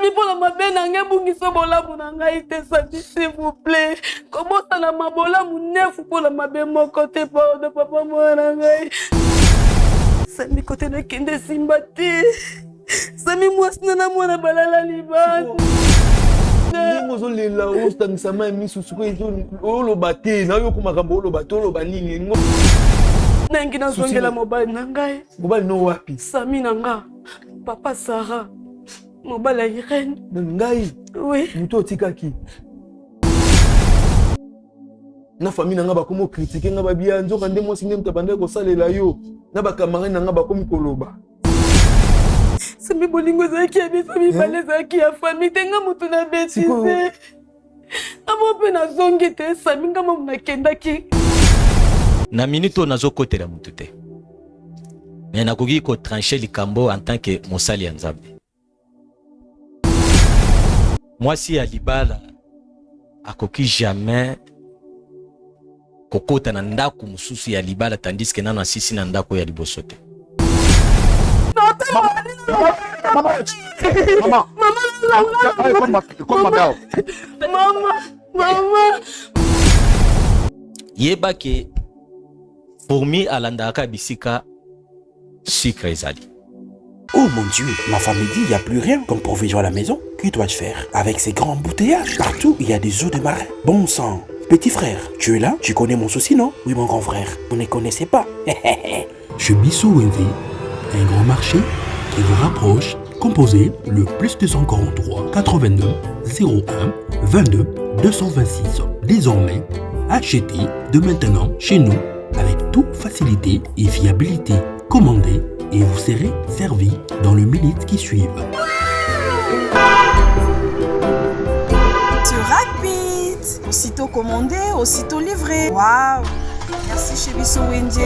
Sami pour la mabe nanga bungiso bola bunanga ite Sami s'il vous plaît. Comment ça na mabola munefu pour la mabe mon côté pas de papa moi nanga. Sami côté na kende simbati. Sami moi nana mwana balala libane. Ndingo les la hosta nsama misusuko izo olo bate na yo kumakambo olo bato olo banini ngo. Nangi na zongela mobile nanga. Mobile no wapi? Sami nanga. Papa Sarah. Mobile Irene. Ngai. Oui. Muto tikaki. Na famille nanga ba komo critiquer nga ba bia nzoka nde mo sinde mtabande ko salela yo. Na ba camarade nanga ba komi koloba. Sami bolingo zaki ya biso mibale zaki ya famille tenga mutu na betise. Amo pe na zongi te Sami ngama munakendaki. Na minute nazo kotela mutu te. Mais nakoki ko trancher likambo en tant que mosali ya Nzambe. Moi si ya libala akoki jamais kokota na ndako mususu ya libala tandis que nana sisi na ndako ya liboso te. Maman. Yeba ke fourmi alandaka bisika sucre ezali. Oh mon Dieu, ma femme me dit il n'y a plus rien comme provision à la maison. Que dois-je faire? Avec ces grands embouteillages, partout il y a des eaux de marin. Bon sang, petit frère, tu es là? Tu connais mon souci, non? Oui mon grand frère, vous ne connaissez pas. Chez Bissou Wendy, un grand marché qui vous rapproche. Composez le plus 243 82 01 22 226. Désormais, achetez de maintenant chez nous avec toute facilité et fiabilité. Commandez et vous serez servi dans les minutes qui suivent. C'est rapide. Aussitôt commandé, aussitôt livré. Waouh. Merci chez Bissou Wendy.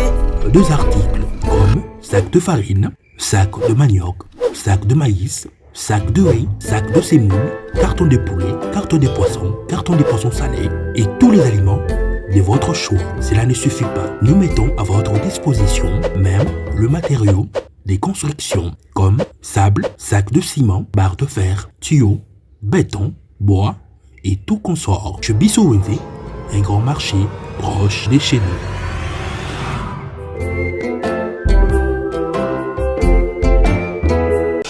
2 articles comme sac de farine, sac de manioc, sac de maïs, sac de riz, sac de semoule, carton de poulet, carton de poissons salés et tous les aliments de votre choix. Cela ne suffit pas. Nous mettons à votre disposition même le matériau des constructions comme sable, sac de ciment, barre de fer, tuyaux, béton, bois et tout consort. Chez Bissou Wendy, un grand marché proche de chez nous.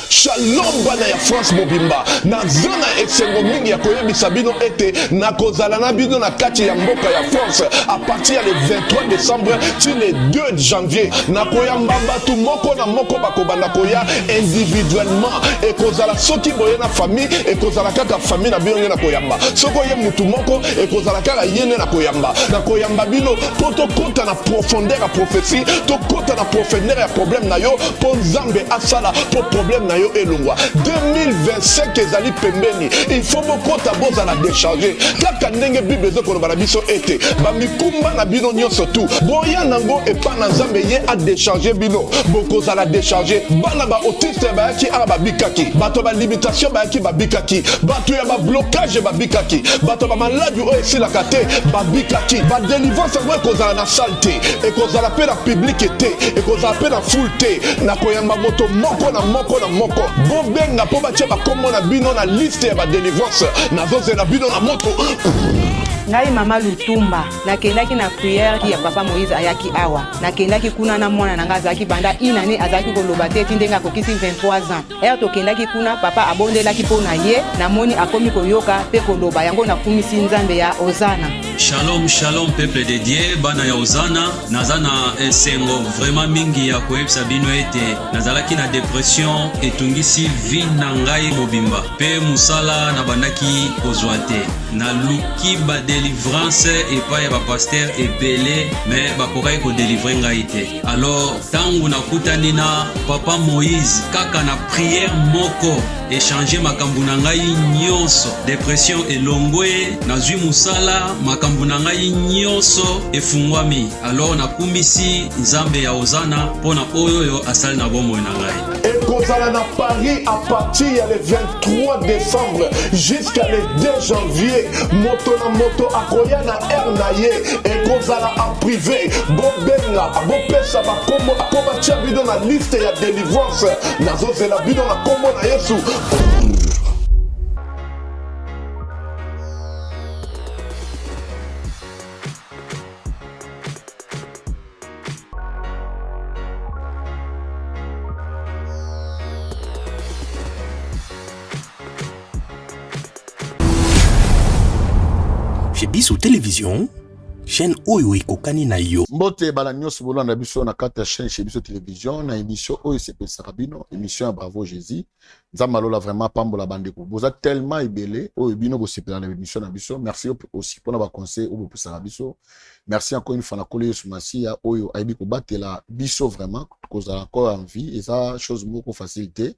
Shalom bana ya France mobimba na zona esengo mingi ya koyebisa bino ete na kozala na bino na kati ya mboka ya France à partir le 23 décembre ti le 2 janvier na koyamba batu moko na moko bakobanda koya individuellement e kozala soki boye na famille e kozala kaka famille na bino na koyamba soko ye mutu moko e kozala kaka yene na koyamba bino po tokota na profondeur ya prophétie tokota na profondeur ya problème na yo po Nzambe asala po problème na yo elongwa 2025 ezali pembeni il faut bokota bozala décharger kaka ndenge bible ezokoloba na biso ete bamikumba na bino nyonso tu boya nango epa na Nzambe ye a décharger bino bokozala décharger bana ba autiste bayaki ara babikaki bato ba limitation bayaki babikaki bato ya ba blocage babikaki bato ba maladi oyo esilaka te babikaki ba délivrance ngo ekozala na salle te ekozala pe na public te ekozala pe na foule te na koyamba moto moko na moko na moko bobenga po batia bakombo na bino na liste ya badelivrance nazozela bino na moto. Ngai mama Lutumba nakendaki na prière ya papa Moïse ayaki awa nakendaki kuna na mwana nanga azaki banda inane azaki koloba te tindenga kokisi 23 ans tokendaki kuna papa abondelaki pona ye namoni akomi koyoka pe koloba yango nakumisi Nzambe ya Ozana. Shalom shalom peuple de Dieu bana ya Ozana nazana esengo vraiment mingi ya koyebisa bino ete nazalaki na dépression etungisi vie na ngai mobimba pe musala na bandaki kozwa te na luki ba délivrance et pas ya ba pasteur ebele mais bakokai ko délivrer ngai te. Alors tangu nakutani na papa Moïse kaka na prière moko échanger makambo na ngai nyonso dépression elongwe nazwi musala makambo na ngai nyonso efungwami. Alors nakumisi Nzambe ya Ozana pona oyo asali na bomoi na ngai. Ekozala na Paris à partir le 23 décembre jusqu'à le 2 janvier moto na moto akoya na air na ye ekozala en privé bobenga bopesa bakombo akobatia bino na liste ya délivrance nazozela bino na kombo na Yesu. Chez Bisso Télévision, chaîne Oyo Kokani na yo. Mbote bala nyos bolanda biso na kata chaîne chez Bisso Télévision na émission Oyo CP Sarabino, émission à Bravo Jésus. Nzamalola vraiment pambola bandeko. Boza tellement ebele Oyo bino bo CP dans l'émission na biso. Merci aussi pour na conseil Oyo pour Sarabiso. Merci encore une fois na kole sur Masia Oyo aibi ko batela biso vraiment cause encore en vie et ça chose beaucoup facilité.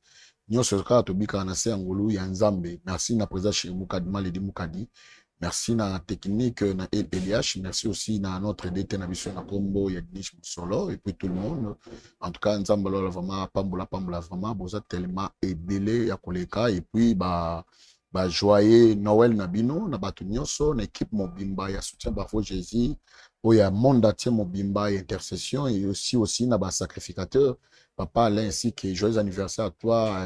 Nyos ka to bika na se ngolu ya Nzambe. Merci na présence chez Mukadi Maledi Mukadi. Merci na technique na LPDH, merci aussi na notre DT na mission na Combo Yagnish Solo et puis tout le monde. En tout cas, Nzambalo vraiment pambola vraiment boza tellement ebele ya koleka et puis ba joyeux Noël na bino na batu nyonso na équipe Mobimba ya soutien Bravo Jésus, oya monde entier Mobimba ya intercession et aussi na ba sacrificateur Papa Alain ainsi que joyeux anniversaire à toi,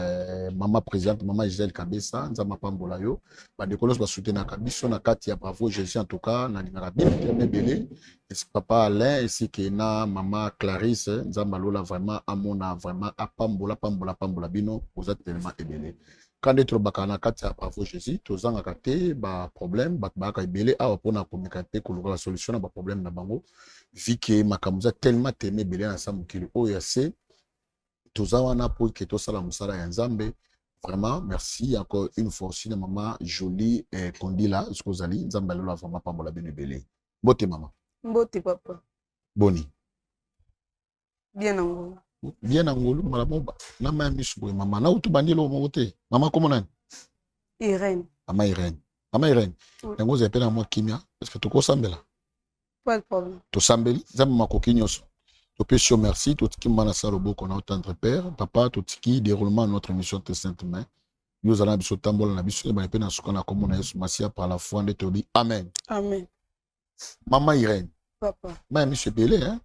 maman présidente, maman Gisèle Kabessa, Nzama Pambola yo. Ba décolos ba soutenir Kabiso na kati ya Bravo Jésus en tout cas na lingara bien belé. Et papa Alain ainsi que na maman Clarisse, Nzama Lola vraiment amona vraiment a Pambola bino, vous êtes tellement ebelé. Quand être bakana kati ya Bravo Jésus, tozanga kate ba problème ba ka ebelé a pona communiquer ko la solution na ba problème na bango. Vu que makamuza tellement témé belé na samukili oya c'est Tozawana pour que tout ça la musala ya Nzambe. Vraiment, merci encore une fois aussi de maman jolie et Kondila, Skozali, Nzambe lola vraiment pambola benebele. Bote maman. Bote papa. Boni. Bien angolo. Bien angolo, malamo na ma misubwe maman. Na utu bandilo mote. Maman comment nani? Irène. Maman Irène. Maman Irène. Yango za pena moi kimia parce que to ko sambela. Pas de problème. To sambeli, Nzambe makokinyoso. Topesio merci, tout qui m'a laissé le beau qu'on a entendre père, papa, tout qui déroulement notre mission de sainte main. Nous allons biso tambola na biso ba pena sukana comme on a Yesu Masia par la foi de Tobi. Amen. Amen. Maman Irène. Papa. Mais monsieur Belé hein.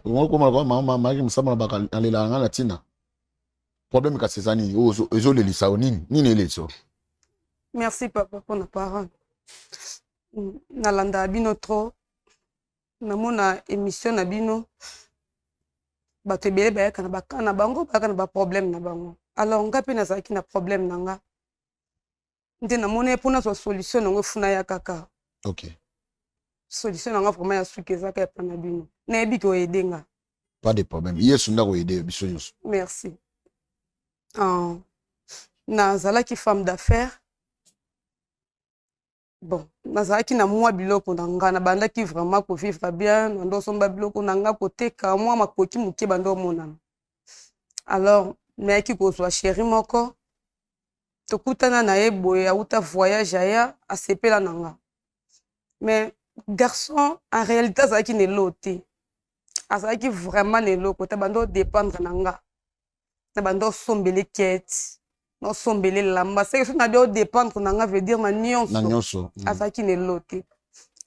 On comme maman Marie msama ba alela nga latina. Problème ka Césani ozo le lisa onini, nini leso. Merci papa pour nos parents. Nalanda bino trop. Namona émission na bino bato ebele bayaka na bakana bango baka na ba problème na bango alors nga pe nazalaki na problème na nga nde namona mpona so solution nango funa ya kaka OK solution nanga vraiment ya suki ezaka epa na bino nayebi ko aider nga pas de problème yesu ndako aider biso nyonso merci nazalaki femme d'affaires. Bon, nazalaki na mwa biloko na nga na bandaki vraiment ko vivre bien, ndo somba biloko na nga koteka mwa makoki muke bando monana. Alors, meki ko zwa chéri moko tokutana na eboye auta voyage aya asepela na nga. Mais garçon en réalité azalaki ne loté. Azalaki vraiment ne loko ta bando dépendre na nga. Na bando sombele quête. Non sombele lamba c'est que na bio dépendre na nga veut dire na nyonso azaki ne loté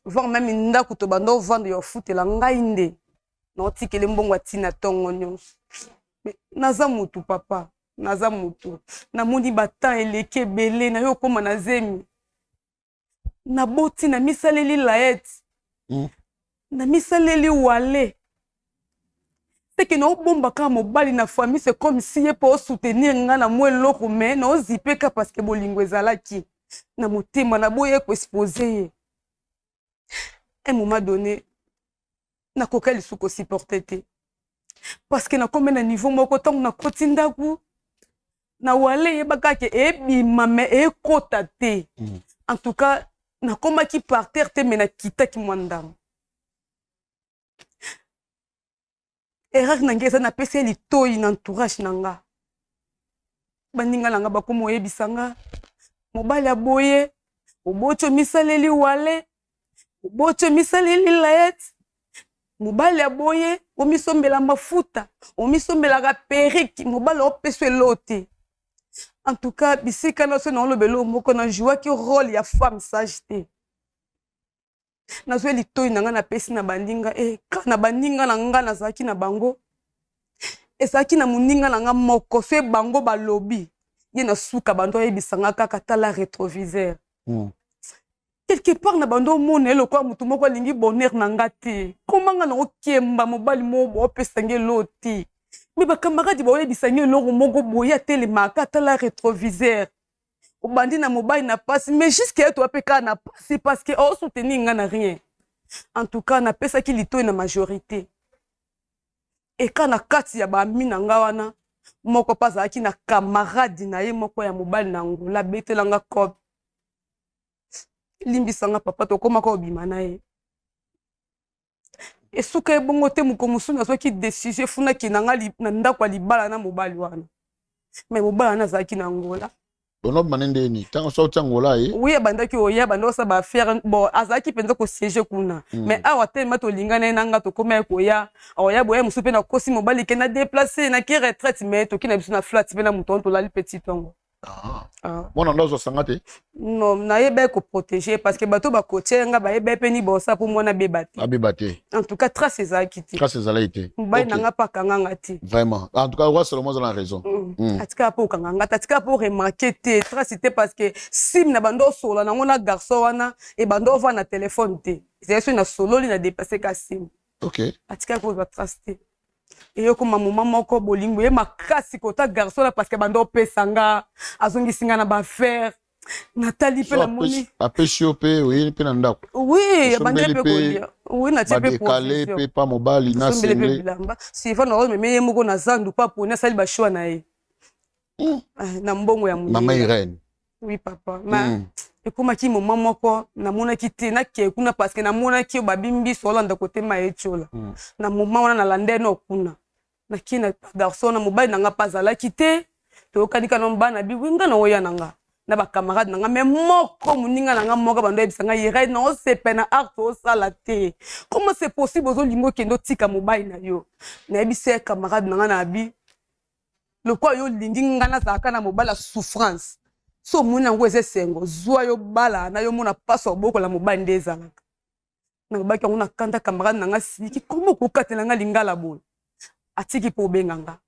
voir même ndako to bando vendre yo futela ngai nde no tikele mbongo atina tongo nyonso mais naza mutu papa naza mutu na moni batan eleke belé na yo koma na zemi na boti na misaleli laet na misaleli wale. C'est que nous bomba ka mobali na famille c'est comme si ye pour soutenir nga na moi loko mais no zipeka parce que bolingo ezalaki na motema na boye ko exposer un moment donné na koka lisuko supporter parce que na comme na niveau moko tant na kotinda ku na wale ye baka ke ebima mais ekota te en tout cas na koma ki par terre te mais na kita ki mwandam. Erreur na ngeza na pese litoi na entourage nanga. Baninga nanga bakomo yebisanga. Mobali aboye, obocho misaleli wale, obocho misaleli laet. Mobali aboye, omisombela mafuta, omisombela ga periki, mobali opeswe lote. En tout cas, bisika na so na lobelo moko na joua ki rôle ya femme sage te. Nazwe litoi nanga na pesi na bandinga kana bandinga na nga nazaki na bango esaki na muninga na nga moko fe bango balobi ye na suka bando yebisanga kaka tala rétroviseur quelque part na bando monelo kwa mutu moko lingi bonheur na nga te komanga na okemba mobali mo opesange loti mi ba camarade ba yebisanga loko moko boya telemaka tala rétroviseur obandi na mobali na pasi mais jusqu'à toi peka na pasi parce que oh soutenir nga na rien en tout cas na pesa ki lito na majorité et quand na kati ya ba mina nga wana moko paza ki na camarade na ye moko ya mobali na ngula betelanga kob limbisanga papa to koma ko bima na ye et suka ebongo te mukomusu na soki décision funa ki na nga na ndako libala na mobali wana mais mobali na zaki na ngola bono manende ni tango so tangola ye oui bandaki oya bando sa ba faire bon azaki penza ko siéger kuna mais awa tellement to lingana na nga to koma ko ya oya boya musu pe na kosi mobali ke na déplacer na ki retraite mais to ki na biso na flat pe na mutonto la petit tongo Mon ndo sangate non na yebe ko protéger parce que bato ba coacher nga ba yebe pe ni bosa pour moi na bebate en tout cas trace ezaki ti trace ezalaité mbai na nga pa kanganga ti vraiment en tout cas roi Salomon a raison atika po kanganga atika po remarquer te trace te parce que sim na bando sola na ngona garçon wana e bando va na téléphone te c'est na solo li na dépasser ka sim atika po ba trace te et yo comme maman moko bolingo e makasi kota garçon là parce que bando pesanga azongi singa na ba faire Nathalie pe la moni apeshiope oui pe na ndako oui bande pe ko oui na tipe pour caler pe pa mobali na single si fa no me moko na zandu pa pona sali ba choix na ye na mbongo ya moni maman Irène oui papa ma ekoma ki maman moko na mona ki te na ke kuna parce que na mona ki ba bimbi solanda côté ma echola na maman wana na lande no kuna na kina garçon na mobali na nga pazala ki te to kanika no bana bi winga na oya nanga na ba camarade nanga mais moko muninga nanga moko bando ebisanga yere na o sepe na art o sala te comment c'est possible ozo lingo kendo tika mobali na yo na ebise camarade nanga na bi le quoi yo lingi ngana zaka na mobali la souffrance so muna ngo esengo zwa yo bala na yo mona paso boko la mobali ndezalaka na baki ngona kanda camarade nanga siki comment ko katela nga lingala boy atiki po benganga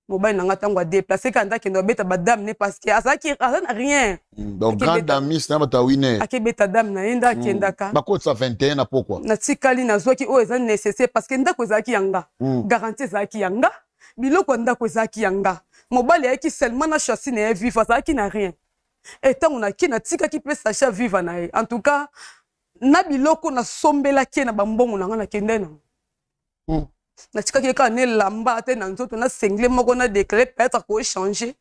mobile nanga tango a déplacer kanda kendo beta badame ne parce que azaki azana rien donc grand dame na bata winner akebeta dame na enda kendaka bako sa 21 na pourquoi na tikali na zoki o eza nécessaire parce que ndako ezaki yanga garantie ezaki yanga biloko ndako ezaki yanga mobile yaki seulement na chassi na vivre azaki na rien et tant na ki na tika ki peut sacha vivre na en tout cas na biloko na sombela ki na bambongo nanga na kendena na tika keka ne lamba te na nzoto na sengle moko na déclaré peut-être ko changer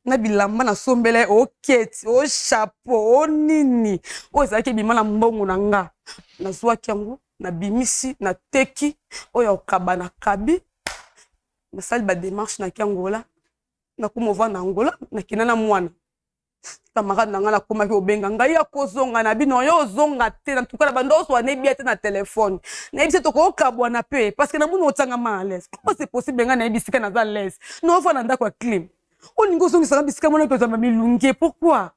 na bilamba na sombele o keti o chapeau o nini o ezaki bima na mbongo na nga na zwaki yango na bimisi na teki oyo okaba na kabi na sali ba démarche na kiangola na kumova na Angola na kinana mwana camarade nanga na komaki obenga ngai ya kozonga na bino yo zonga te na tukala bando so ne biate na téléphone na ebise to ko kabwa na pe parce que na muno otanga ma à l'aise comment c'est possible nga na ebisika na za l'aise no fa na ndako ya clim o ningo zongi sanga bisika mona ko zamba milungi pourquoi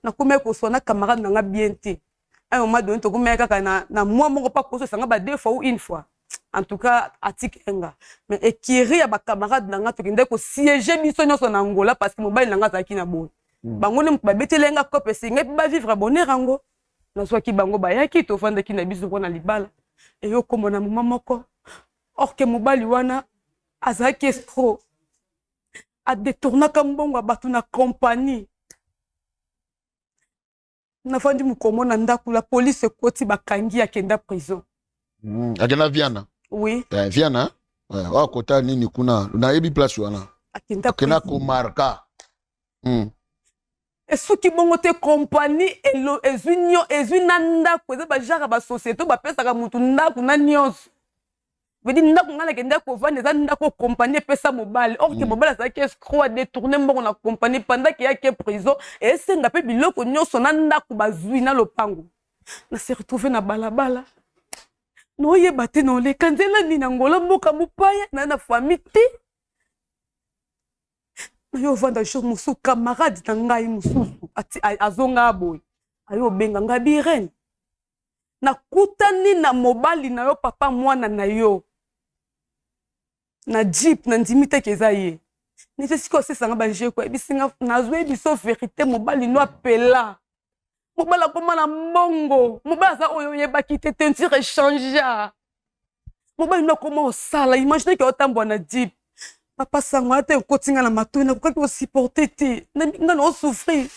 na komaki ko so na camarade nanga bien te un moment donné to komaki kaka na moi moko pa ko so sanga ba deux fois ou une fois en tout cas atikenga mais ekiri ya ba camarade nanga to kinde ko siéger biso nyonso na Angola parce que mobile nanga zaki na bon bango ne ba betelenga kope singa ba vivre bonheur rango na swaki bango ba yaki to fanda ki na biso ko na libala et yo komo na mama moko or que mobali wana azaki escroc a détourna kambongo batu na compagnie na fandi mukomo na ndaku la police koti bakangi akenda prison akena Viana oui Viana wa kota nini kuna na ebi place wana akena ko marka et ce qui bongo te compagnie ezunyo ezunanda ko za ba jara ba société ba pesa ka mutu ndaku na nyonso vedi ndaku ngala kenda ko vande za ndako compagnie pesa mobile or que mobile ça qui escroc détourner mbongo na compagnie pendant qu'il y a que prison et senga pe biloko nyonso na ndaku bazui na lopango na se retrouver na balabala no yebate no le kanzela ni na ngola mboka mupaya na famille ti yo vanda jour musu camarade na ngai mususu ati azonga boy ayo benga nga Irène na kutani na mobali na yo papa mwana na yo na jeep na ndimite kezaye ni se siko sesanga ba je ko ebisinga nazwe biso vérité mobali no apela mobala koma na mbongo mobala za oyo yebaki te tentire échanger mobali no koma osala imagine que otambwa na jeep papa sango ate kotinga na matoi na kokaki supporter te na nga no souffrir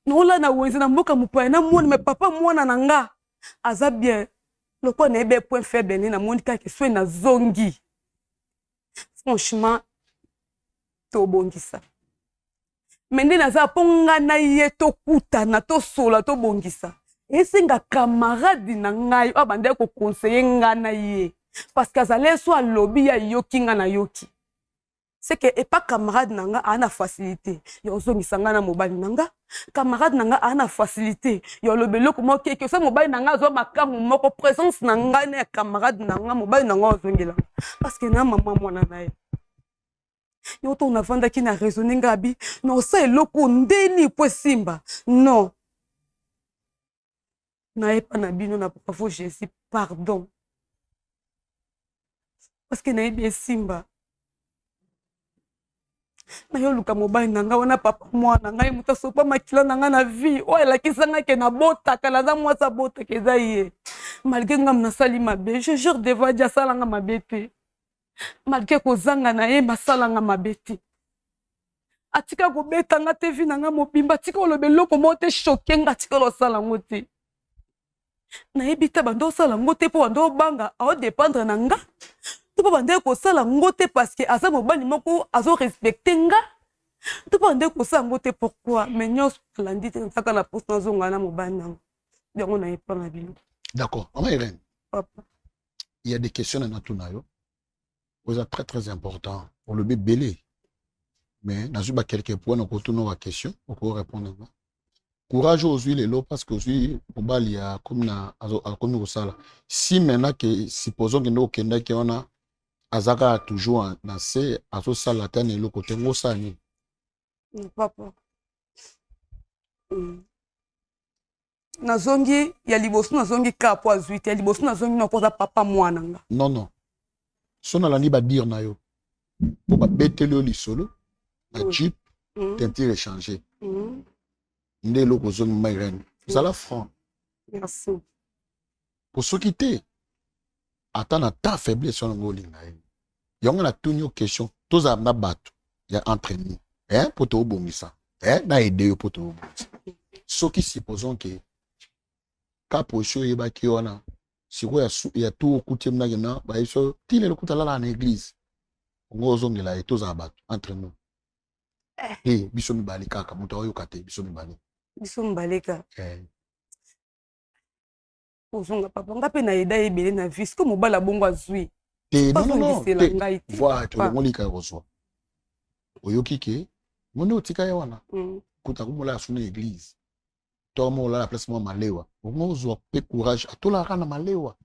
nola na wenze na mboka mopaya na moni me papa mwana na nga aza bien lokwa na ebe point faible ne na moni kaka so na zongi franchement to bongisa mende naza ponga na ye to kutana to sola to bongisa esenga camarade na ngai abande ko conseiller nga na ye parce que azale so alobi ya yoki nga na yoki c'est que et pas camarade nanga ana facilité yo zongisa nga na mobali nanga camarade nanga ana facilité yo lobelo ko moke que ça mobali nanga zo makangu moko présence nanga na camarade nanga mobali nanga zongela parce que na maman mwana na ye yo to na vanda ki na raisonner ngabi non ça eloko ndeni po simba non na e pa na bino na papa fo Jésus pardon parce que na e bien simba na yo luka mobali nanga wana papa mwana ngai muta sopa makila nanga na vie o elakisanga ke na botaka na za mwasa botaka eza ye malgré ngam na sali mabe je jure devant Dieu salanga mabe te malgré kozanga na ye masalanga mabe te atika kobetanga te vi nanga mobimba tika olobelo komo te choqué nga tika losala ngo te na ebita bando osala ngo te po bando banga ao dépendre na nga to bande ko sala ngo te parce que asa mobali moko azo respecter nga to bande ko sala ngo te pourquoi mais nyos landi te ntaka na poste na zonga na mobali na yango na epa na bilo d'accord maman Irène papa il y a des questions dans tout nayo vous êtes très important pour le bébé mais nazuba quelques points na ko tourner la question pour répondre courage aujourd'hui les lots parce que aujourd'hui mobali ya comme na comme au sala si maintenant que supposons que nous kenda ki on a azaka toujours na se aso sala tane le côté ngosa ni papa nazongi ya liboso nazongi ka po azuite ya liboso nazongi na koza papa mwana nga non sona la ni ba dire na yo pour ba betelo li solo na jeep tenter échanger ndé lo ko zone Irène vous allez franc merci pour ceux qui t'es attends ta faiblesse sur ngoli ngai yonga na tunyo question tous a na bato ya entraînement pour te obongisa na aider yo pour te obongisa ceux qui supposons que ka position yeba ki wana siko ya tout coutume na gena ba iso tile le kutala na église ngozo ngela et tous a bato entraînement biso mibali kaka muto oyo kate biso mbaleka ozonga papa nga pe na eda ebele na vie siko mobala bongo azwi non voilà to ngolika rozwa oyoki ke mone otika ya wana kuta kumola suna église to mo la place mo malewa ngozwa pe courage atola kana malewa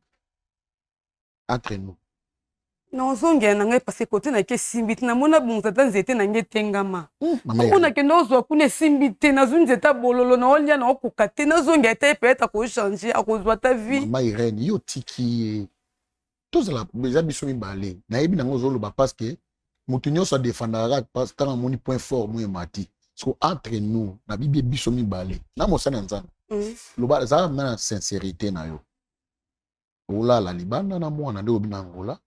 entre nous non zonge na ngai parce que côté na ke simbiti na mona bonza tanzete na nge tengama kuna ke nozwa kuna simbiti na zunzeta bololo na olia na okukate na zonge ete peut-être ko changer akozwa ta vie mama Irène yo tiki tous la déjà biso mibale na yebi na ngozolo ba parce que mutunyo sa défendra parce que tant moni point fort moi mati so entre nous na bibi biso mibale na mo sana nzana lo ba za na sincérité na yo ola la libanda na mwana nde obi na ngola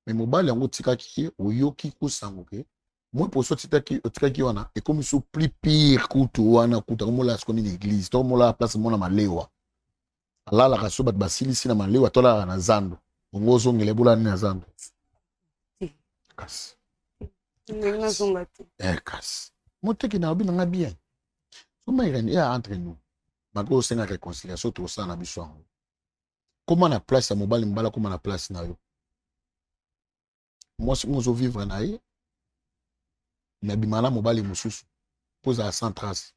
mais mobali yango tikaki oyoki kusango ke moi pour so tikaki wana et comme so plus pire kutu wana kuta comme la skoni l'église to mo la place mona malewa ala la kaso bat basili sina malewa to la na zando ngozo ngele bula ni na zando kas ngenga zongati kas moteki na obi na bien so ma Irène ya entre nous mako senga réconciliation to ça na biso yango comment na place ya mobali mbala comment na place na yo moi si nous vivre na ye na bimana mobali mususu pose à 100 traces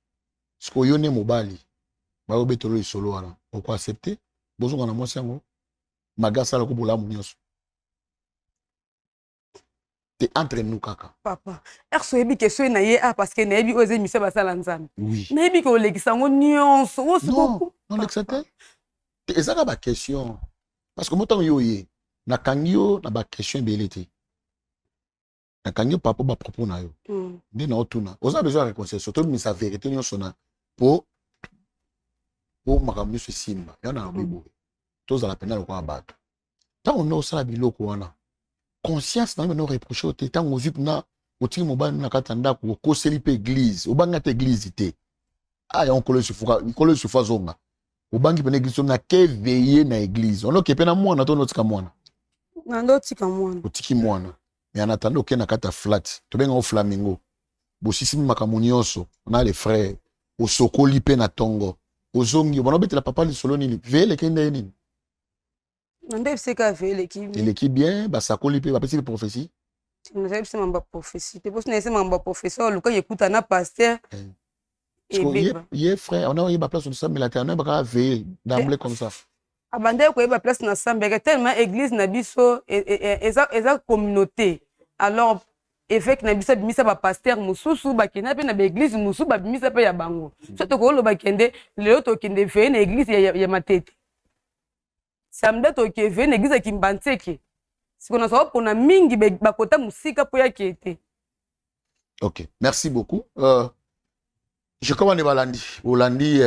ce que yone mobali ba obetolo isolo wana pourquoi accepter bozo na moi sango magasa la ko bola munyoso te entre nous kaka papa erso ebi ke so na ye parce que na ebi oze mise basala nzambe oui na ebi ko legisa ngo nyonso wo siko non l'exacte ezaka ba question parce que motango yo ye na kangio na ba question belete na kangio papa ba propos na yo ndi na otuna oza besoin de réconciliation to mi sa vérité nyonso na po makambo nyonso simba ya na bibo tozala pena kwa bato tant on osala biloko wana conscience na no reprocher te tant ozip na otiki mobali na katanda ko koseli pe église obanga te église te Ah, on colle sur fois zonga. Au banki pene église na ke veiller na église. On oké pena mwana to notika mwana. Na ndo tika mwana. Otiki mwana. Mais en attendant oké na kata flat. To benga o flamingo. Bosisi makamuni yoso. On a les frères. Au sokoli pe na tongo. Au zongi. On obete la papa li solo ni. Veille kende nini. Na ndo pseka veille ki. Il est bien, ba sakoli pe ba petit prophétie. Na ndo psema mba prophétie. Te bosi na sema mba professeur luka yekuta na pasteur. Il est frère, on a eu ma place, on s'est mis la terre, on a veillé d'emblée comme ça. Abandé ko yeba place na sambeke tellement église na biso eza communauté. Alors effet na biso bimisa ba pasteur mususu ba kina pe na ba église mususu ba bimisa pe ya bango. Soto ko lo ba kende lelo to kende veille na église ya matete. Samedi to ke veille na église ki mbanteke. Sikona sawa pona mingi ba kota musika po ya kete. OK, merci beaucoup. Je commande balandi. Olandi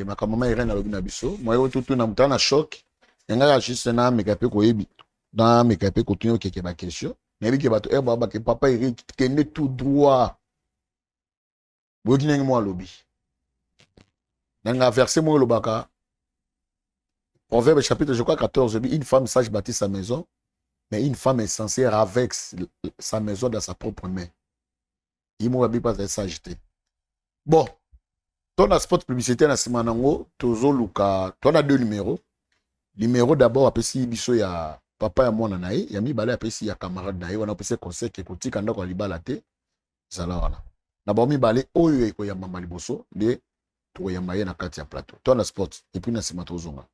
ma maman Irène na lobina biso. Moi tout na mutana choc. Nga juste na mekape ko yebi. Dans mekape ko tunyo keke ba question. Na yebi ke bato ba ke papa Eric kende tout droit. Boki ngi mo lobi. Nga verset mo lobaka. Proverbe chapitre je crois 14, une femme sage bâtit sa maison, mais une femme insensée avec sa maison dans sa propre main. Il m'a pas de sageté. Bon, ton spot publicité na simanango, tozo luka, ton a deux numéros. Numéro d'abord apesi biso ya papa ya mwana nae, ya mi balé apesi ya camarade nae, wana apesi conseil ke koti kanda ko libala te. Zala wana. Na ba mi balé oyo eko ya mama liboso de to ya maye na kati ya plateau. Ton a spot et puis na sima tozonga.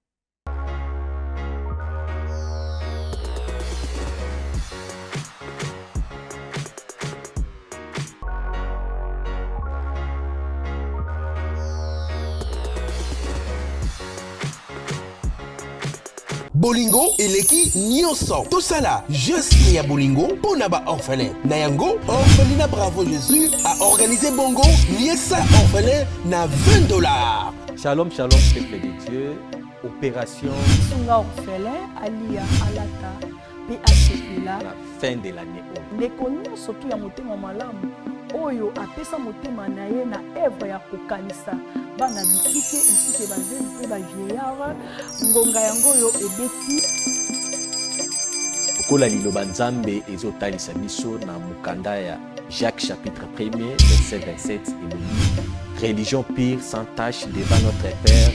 Bolingo eleki nyonso tosala juste ya bolingo pona ba orphelin na yango orphelinat Bravo Jésus a organisé bongo liesa orphelin na $20. Shalom shalom peuple de Dieu, opération Sunga orphelin alia alata PHPLA la fin de l'année. Ndeko nyonso to ya motema malamu oyo apesa motema na ye na œuvre ya kokanisa bana bitike isike bazeli pe ba vieillard ngonga yango yo ebeti kola liloba nzambe ezotalisa biso na mukanda ya Jacques chapitre 1er verset 27 et le religion pure sans tache devant notre Père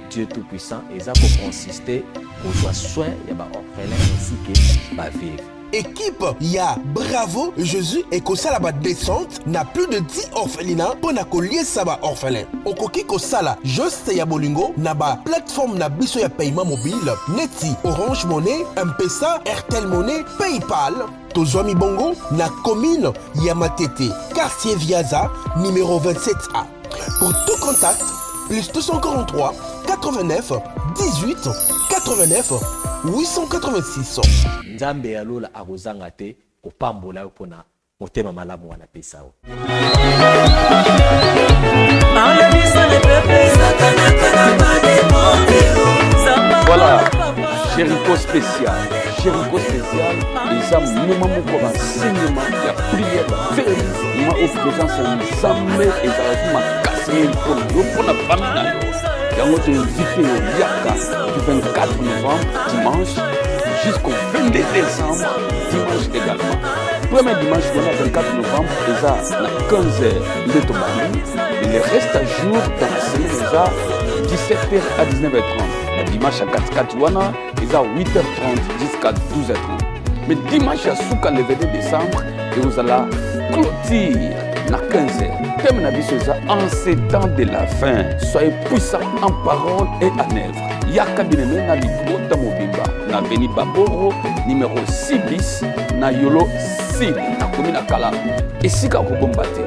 Dieu tout-puissant eza ko consister kozwa soin ya ba orphelin ainsi que ba veuve. Équipe ya Bravo Jésus et kosala ba descente na plus de 10 orphelinats pour na koliesa ba orphelin. Okoki kosala juste ya bolingo na ba plateforme na biso ya paiement mobile neti Orange Money, M-Pesa, Airtel Money, PayPal. Tozwami bongo na commune ya Matete, quartier Viaza, numéro 27A. Pour tout contact, plus 243 89 18 89 886. Nzambe alola akozanga te kopambola yo pona motema malamu wana pesa o. Voilà, Jéricho spécial. Jéricho spécial, les âmes moment moko enseignement, il y a prière, vraiment aux présence de Nzambe et ça va makasi pour la famille. Yango te invité au Yaka du 24 novembre, dimanche, jusqu'au 22 décembre, dimanche également. Premier dimanche, on a 24 novembre, déjà à 15h de Tobani. Et le reste à jour dans la semaine, déjà 17h à 19h30. Le dimanche à 4 wana, déjà 8h30 jusqu'à 12h30. Mais dimanche à Souka le 22 décembre, et vous allez clôture à 15h. Thème Nabisoza en ces temps de la fin. Soyez puissants en parole et en œuvre. Yaka Bineme na Libota Mobimba. Na Beni Baboro, numéro 6 bis. Na Yolo 6. Na commune à Kala. Et si ka kokombate.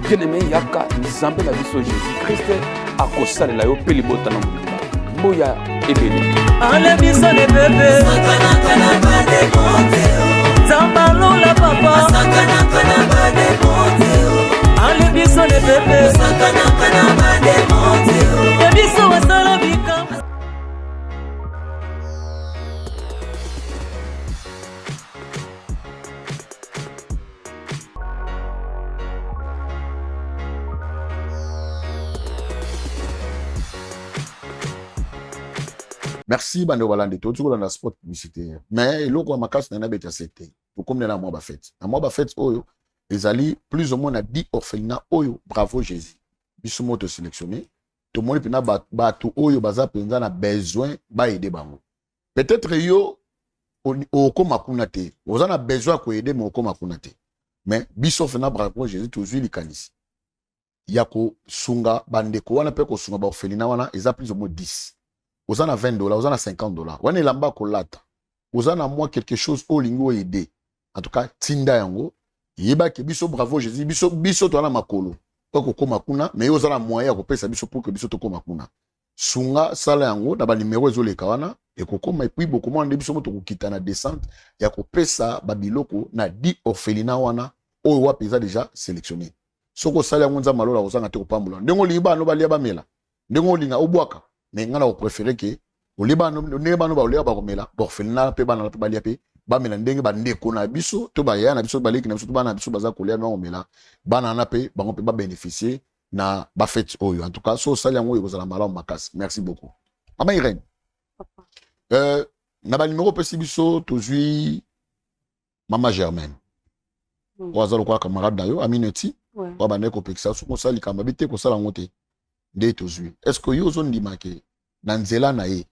Bien-aimé Yaka, Nzambe Nabiso Jésus-Christ. A Kosa de la Yo Pelibota na Mobimba. Boya et béni. Enlève ça les bébés. Sakana kana ba de monte. Zambalo la papa. Sakana kana ba de monte. Enlève ça les bébés. Sakana kana ba de monte. Baby so wasala bika. merci bande balande to tuko na sport publicitaire mais eloko ya makasi na beta secteur to comme na moi ba fête oyo ezali plus ou moins na 10 orphelinats oyo bravo Jésus biso moto sélectionné to moni pina ba to oyo baza penza na besoin ba aider bango peut-être yo okoma kuna te oza na besoin ko aider mais okoma kuna te mais biso fena bravo Jésus tozwi likanisi ya ko sunga bandeko wana pe ko sunga ba orphelinat wana eza plus ou moins 10 oza na $20 oza na $50 wana elamba kolata oza na moi quelque chose olingo aider en tout cas tinda yango yeba ke biso bravo Jésus biso to na makolo ko koma kuna mais oza na moyen ya kopesa biso pour que biso to koma kuna sunga sala yango na ba numéro ezoleka wana ekokoma et puis beaucoup moins de biso moto kokita na descente ya kopesa babiloko na 10 orphelinats wana oyo wapi eza déjà sélectionné soko sala yango nza malola ozanga te kopambola ndengo liba no balia bamela ndengo linga obwaka mais ngana o préférer que oliba no neba no ba olia ba komela orphelinat pe bana pe balia pe bamela ndenge bandeko na biso to ba ya na biso baleki na biso to bana biso baza kolia no omela bana na pe bango pe ba bénéficier na ba fête oyo en tout cas so sala yango ekozala malamu makasi merci beaucoup Mama Irène na ba numéro pe biso tozui Mama Germaine wazalo kwa camarade na yo Amineti wa ba neko pekisa so ko sali kamba bite ko sala ngote nde tozui est-ce que yo zone dimake na nzela na ye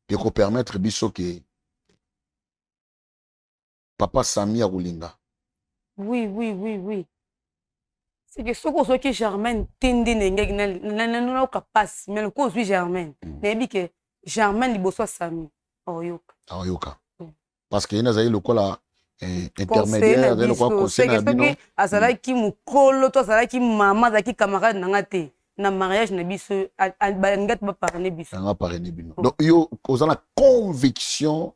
et ko permettre biso que Papa Sami a Roulinga. Oui. C'est que ce qu'on qui Germaine tindi n'a pas passe mais le cause oui Germaine. N'ebi que Germaine liboso Sami. Oyoka. Parce que il y a le quoi intermédiaire de le quoi conseil na bino. Azala ki mukolo to azala ki maman za ki camarade na ngate na mariage na biso ngat ba parler biso. Na parler bino. Donc yo kozana conviction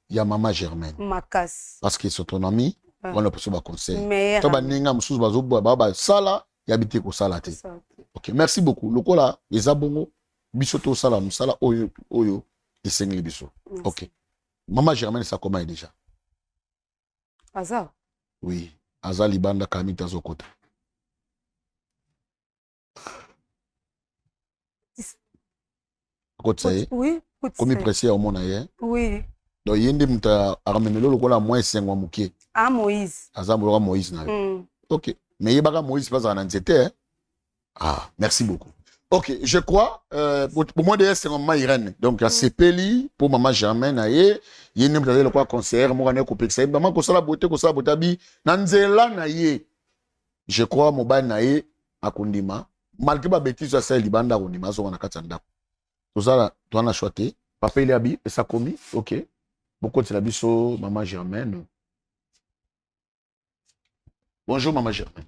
ya Mama Germaine. Makas. Parce que c'est ton ami, on a besoin de conseil. Toi, ninga mususu bazo sala ya biti ko sala te. OK, merci beaucoup. Lokola ezabongo bisoto sala musala oyo esengeli biso. OK. Mama Germaine ça comment déjà? Aza. Oui, aza libanda kamita zokota. Kotsaye. Oui, comme pressé au mona ye. Oui. Donc yende muta armenelo lokola moins sengwa mukie. Ah Moïse. Azambo Moïse na. OK. Mais yebaka Moïse pas en nzete. Ah, merci beaucoup. OK, je crois pour moi de c'est Maman Irène. Donc à Sepeli pour Maman Germaine aye, yende muta le quoi conseiller mo kana ko pekisa. Maman ko sala beauté bi na nzela na ye. Je crois mobile na ye akundima. Malgré ba bêtise ça libanda kundima so na katanda. Tout ça toi na choité. Papa il est habillé et ça commis. OK. Beaucoup de la biso, Maman Germaine. Bonjour, Maman Germaine.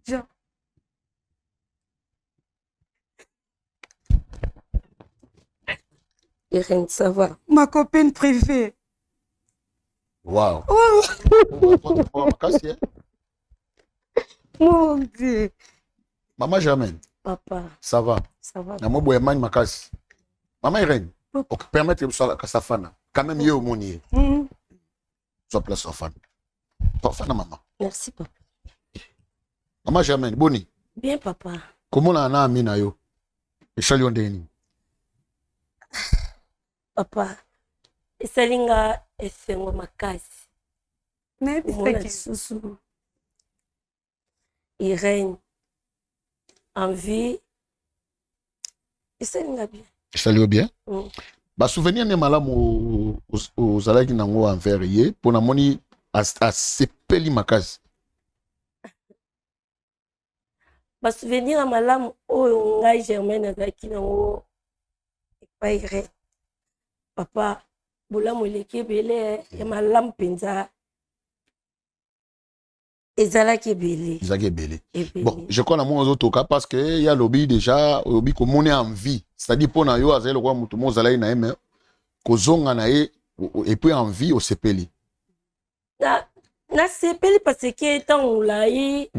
Bien. Irène, ça va? Ma copine préférée. Waouh. Mon Dieu. Maman Germaine. Papa. Ça va? Ça va. Na mo boyemani makasi. Maman Irène. Ok, permettre que ça fana. Quand même, il y a au monde. Sois place au fan. Fana, maman. Merci, papa. Maman Germaine, boni. Bien, papa. Comment on a ami na yo? Et chalion deni. Papa, esalinga esengo makasi. N'importe susu. Irène, envie. Esalinga bien. Esalinga bien? Ba souvenir ne malamu aux alaki nango envers ye pour na moni a sepeli makasi. Ba souvenir malamu o ngai Germaine azaki nango pa Irène. Papa bolamu leki belé ya malamu penza. Ezalaki belé. Ezalaki belé. Bon, je crois na mon autres cas parce que il y a lobby déjà lobby comme on est en vie. C'est-à-dire pour na yo azali le quoi mutu mo zalai na eme kozonga na ye et puis en vie au sepeli. Na sepeli parce que tant lai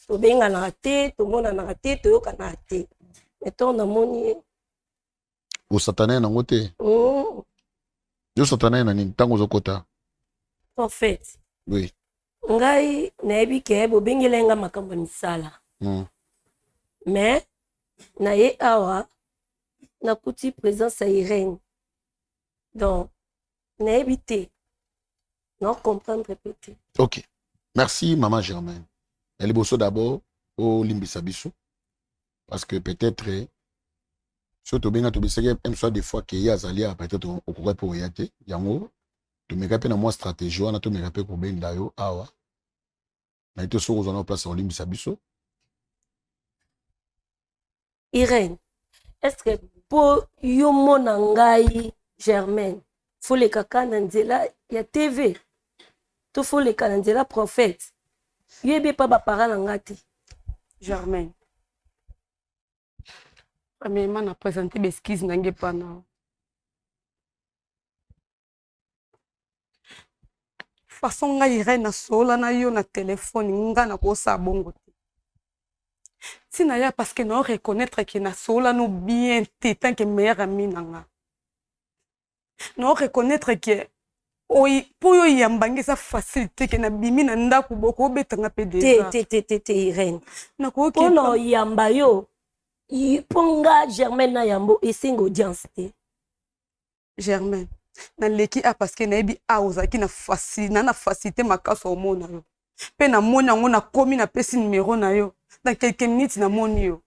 to benga na te to mona na te to yoka na te. Mettons na moni au satané na ngote. Yo satané na ni tango zokota. En fait. Oui. Ngai nayebi ke bobengelenga makambo misala. Mais na ye awa na kuti présence ya Irène Donc, n'évitez. Non, comprendre, répéter. Ok. Merci, maman Germaine. Elle est bosso d'abord au Limbisabiso. Parce que peut-être, surtout bien, tu sais qu'il soit des fois qu'il y a Zalia, peut-être au courant pour y aller. Yango, tu me rappelles moi stratégie, on a tout me rappelle pour bien d'ailleurs. Awa. On a été sur aux place au Limbisabiso. Irène, est-ce que pour yomo nangai Germaine, faut les kaka nanzela ya TV, tout faut les kananzela prophète. Yebe pas ba parole ngati. Germaine. Premièrement, na présenté l'esquisse nange pana. Façon nga Irène na sola na yo na téléphone nga na ko sa bongo. Si na ya parce que non reconnaître que na sola no bien tant que meilleur ami nanga. Non reconnaître que oi pour yo yambangi sa facilité que na bimi na ndako boko betanga pe déjà. Te Irène. Na ko ke no yamba yo. Iponga Germaine na yambo esengo audience te. Germaine. Na leki a parce que na ebi a ozaki na facilité makaso au mona yo. Pe na mona ngo na komi na pesi numéro na yo. Dans quelques minutes na moni yo.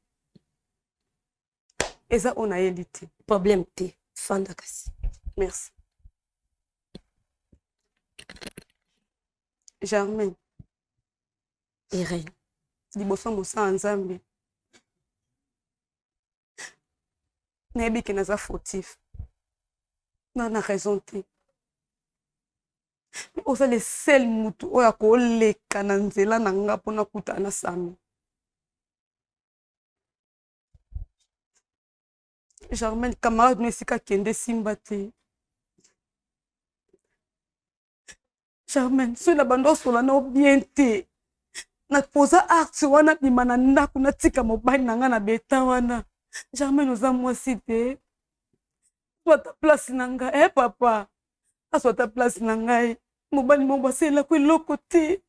Eza on a élité. Problème te. Fanda kasi. Merci. Germaine. Irène. Liboso mosa nzambe. Na ebi ke naza fautif. Na raison te. Oza le seul mutu oya ko leka na nzela na nga pona kuta na sami. Germaine, camarade mesika kende simba te. Germaine, so na bando sola na bien te. Na posa arti wana bimana ndako na tika mobali na nga na beta wana. Germaine oza mwasi te. Soit ta place na nga, papa. Soit ta place na ngai. Mobali mo basela ko eloko te.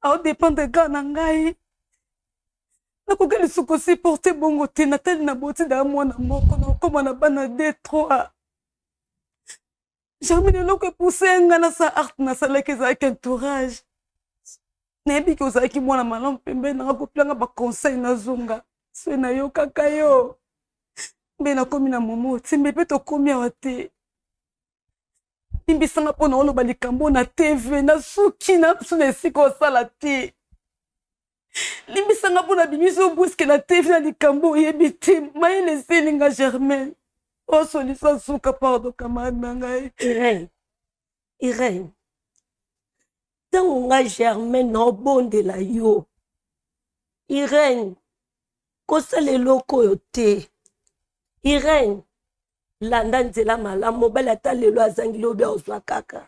Ao dépendre ga na ngai. Nakokeli suko supporter bongo te na tali na boti da mwana moko na koma na bana 2-3. Germaine eloko poussé nga na sa art na sala ke za entourage. Nebi ko za ki mwana malamu pembe na ko planga ba conseil na zunga. So na yo kaka yo. Mbe na komi na momo, timbe pe to komi awa te. Limbisanga po na oloba likambo na TV, na suki na suna esika osala te. Limbisanga po na bimiso buske na TV na likambo oyebi te. Mayele eselinga Germaine. Osolisa suka pardon camarade na ngai. Irène. Tango nga Germaine na obondela yo. Irène. Kosala eloko oyo te. Irène, landa nzela malamu mobali ata lelo azangi lobi ozwa kaka.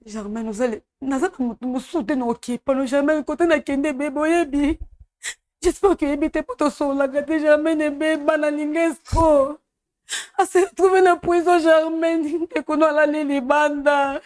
Germaine, ozale naza na mutu mosusu te na okipano Germaine kote na kende bebe oyebi. J'espère que oyebi te po tosolaka te Germaine ebeba na linga estro. Ase retrouve na prison Germaine ekono alali libanda.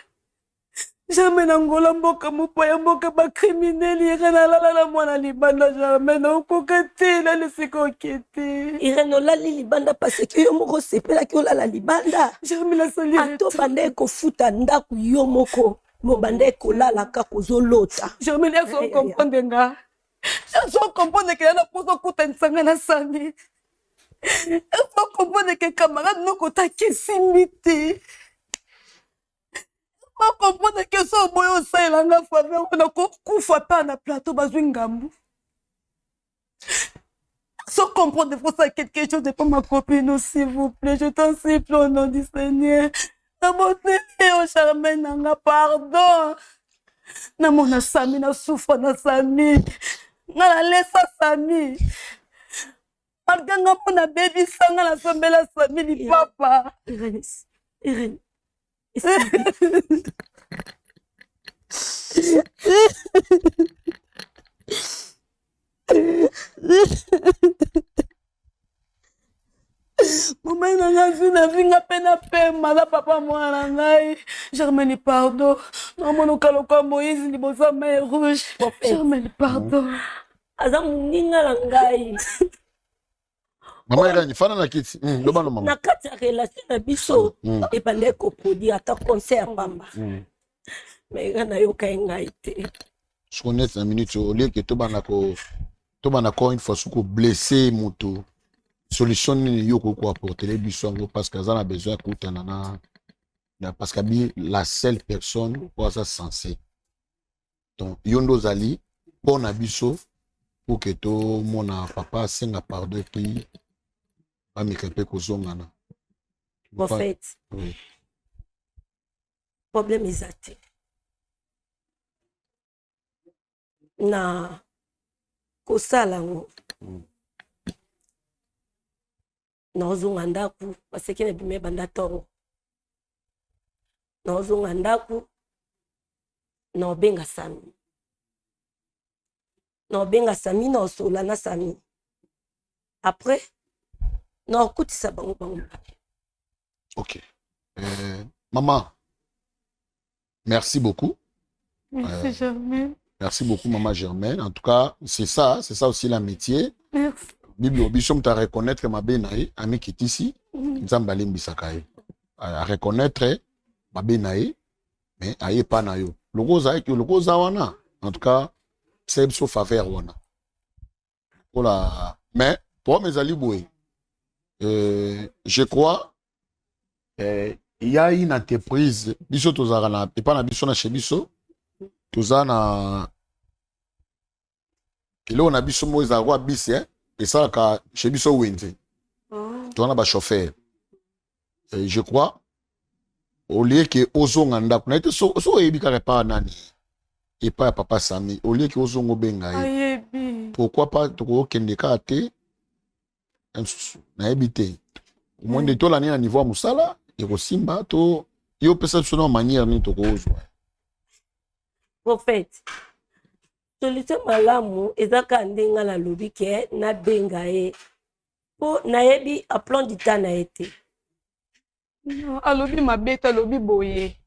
Germaine angola mboka mopaya mboka ba crimineli Irène alala na mwana libanda Germaine okoka te na lesika okete. Irène olali libanda parce que yo moko sepelaki olala libanda. Germaine asali ato banda ekofuta ndako yo moko mobanda ekolala kaka ozolota. Germaine aso comprendre nga. Aso comprendre que na poso kuta nsanga na sami. Aso comprendre que camarade noko takisi te. On comprend que ça boyo ça langa faveur on a kufa pas na plateau bazwi ngambu. Sans comprendre faut ça quelque chose de pas ma copine s'il vous plaît je t'en supplie au nom du Seigneur. Na bonne au Germaine nanga pardon. Na mona sami na souffre na sami. Na la laisse sami. Aganga pona baby sanga na sombela sami ni papa. Irène. Maman nanga vina vinga pena pema la papa mwana ngai. Germaine pardon. Maman okaloka Moïse ni boza mer rouge. Germaine pardon. Aza muninga la ngai. Maman Irène, fana na kiti. Loba no maman. Na kati ya relation na biso ebande koproduire ata concert pamba. Mais ngana yoka ngai te. Je connais na minute au lieu que tobana ko une fois suko blessé moto. Solution ni yoko ko apporter les biso parce que ça a besoin kutana na parce que la seule personne pour ça sensé. Donc yondo zali bon abiso pour que to mon papa senga pardon puis pas me créer kozongana. En fait. Oui. Problème exact. Na kosala ngo. Na ozonga ndaku parce que na bime banda tongo. Na ozonga ndaku na obenga sami. Na obenga sami na osola na sami. Après na okutisa bango. OK. Maman. Merci beaucoup. Merci Germaine. Merci beaucoup maman Germaine. En tout cas, c'est ça aussi la métier. Merci. Bible Bishom t'a reconnaître ma benaï ami qui est ici. Nzambali mbisakaye. À reconnaître ma benaï mais aye pas na yo. Logo za wana. En tout cas, c'est sauf faveur wana. Voilà. Mais pour mes aliboué, je crois il y a une entreprise biso tozana et pas na biso na chez biso tozana kilo na biso mo za roi bis et ça ka chez biso wenze tona ba chauffeur je crois au lieu que ozonga ndako na ete so ebika pa nani et pas papa Sami au lieu que ozongo benga pourquoi pas to kende ka te na ebité au moins de to la na niveau musala et simba to yo pesa sur manière ni to kozwa. Prophète, solution malamu ezaka ndenga la lobi ke na benga e po na yebi a plan du temps na été. Non, alobi mabeta alobi boye.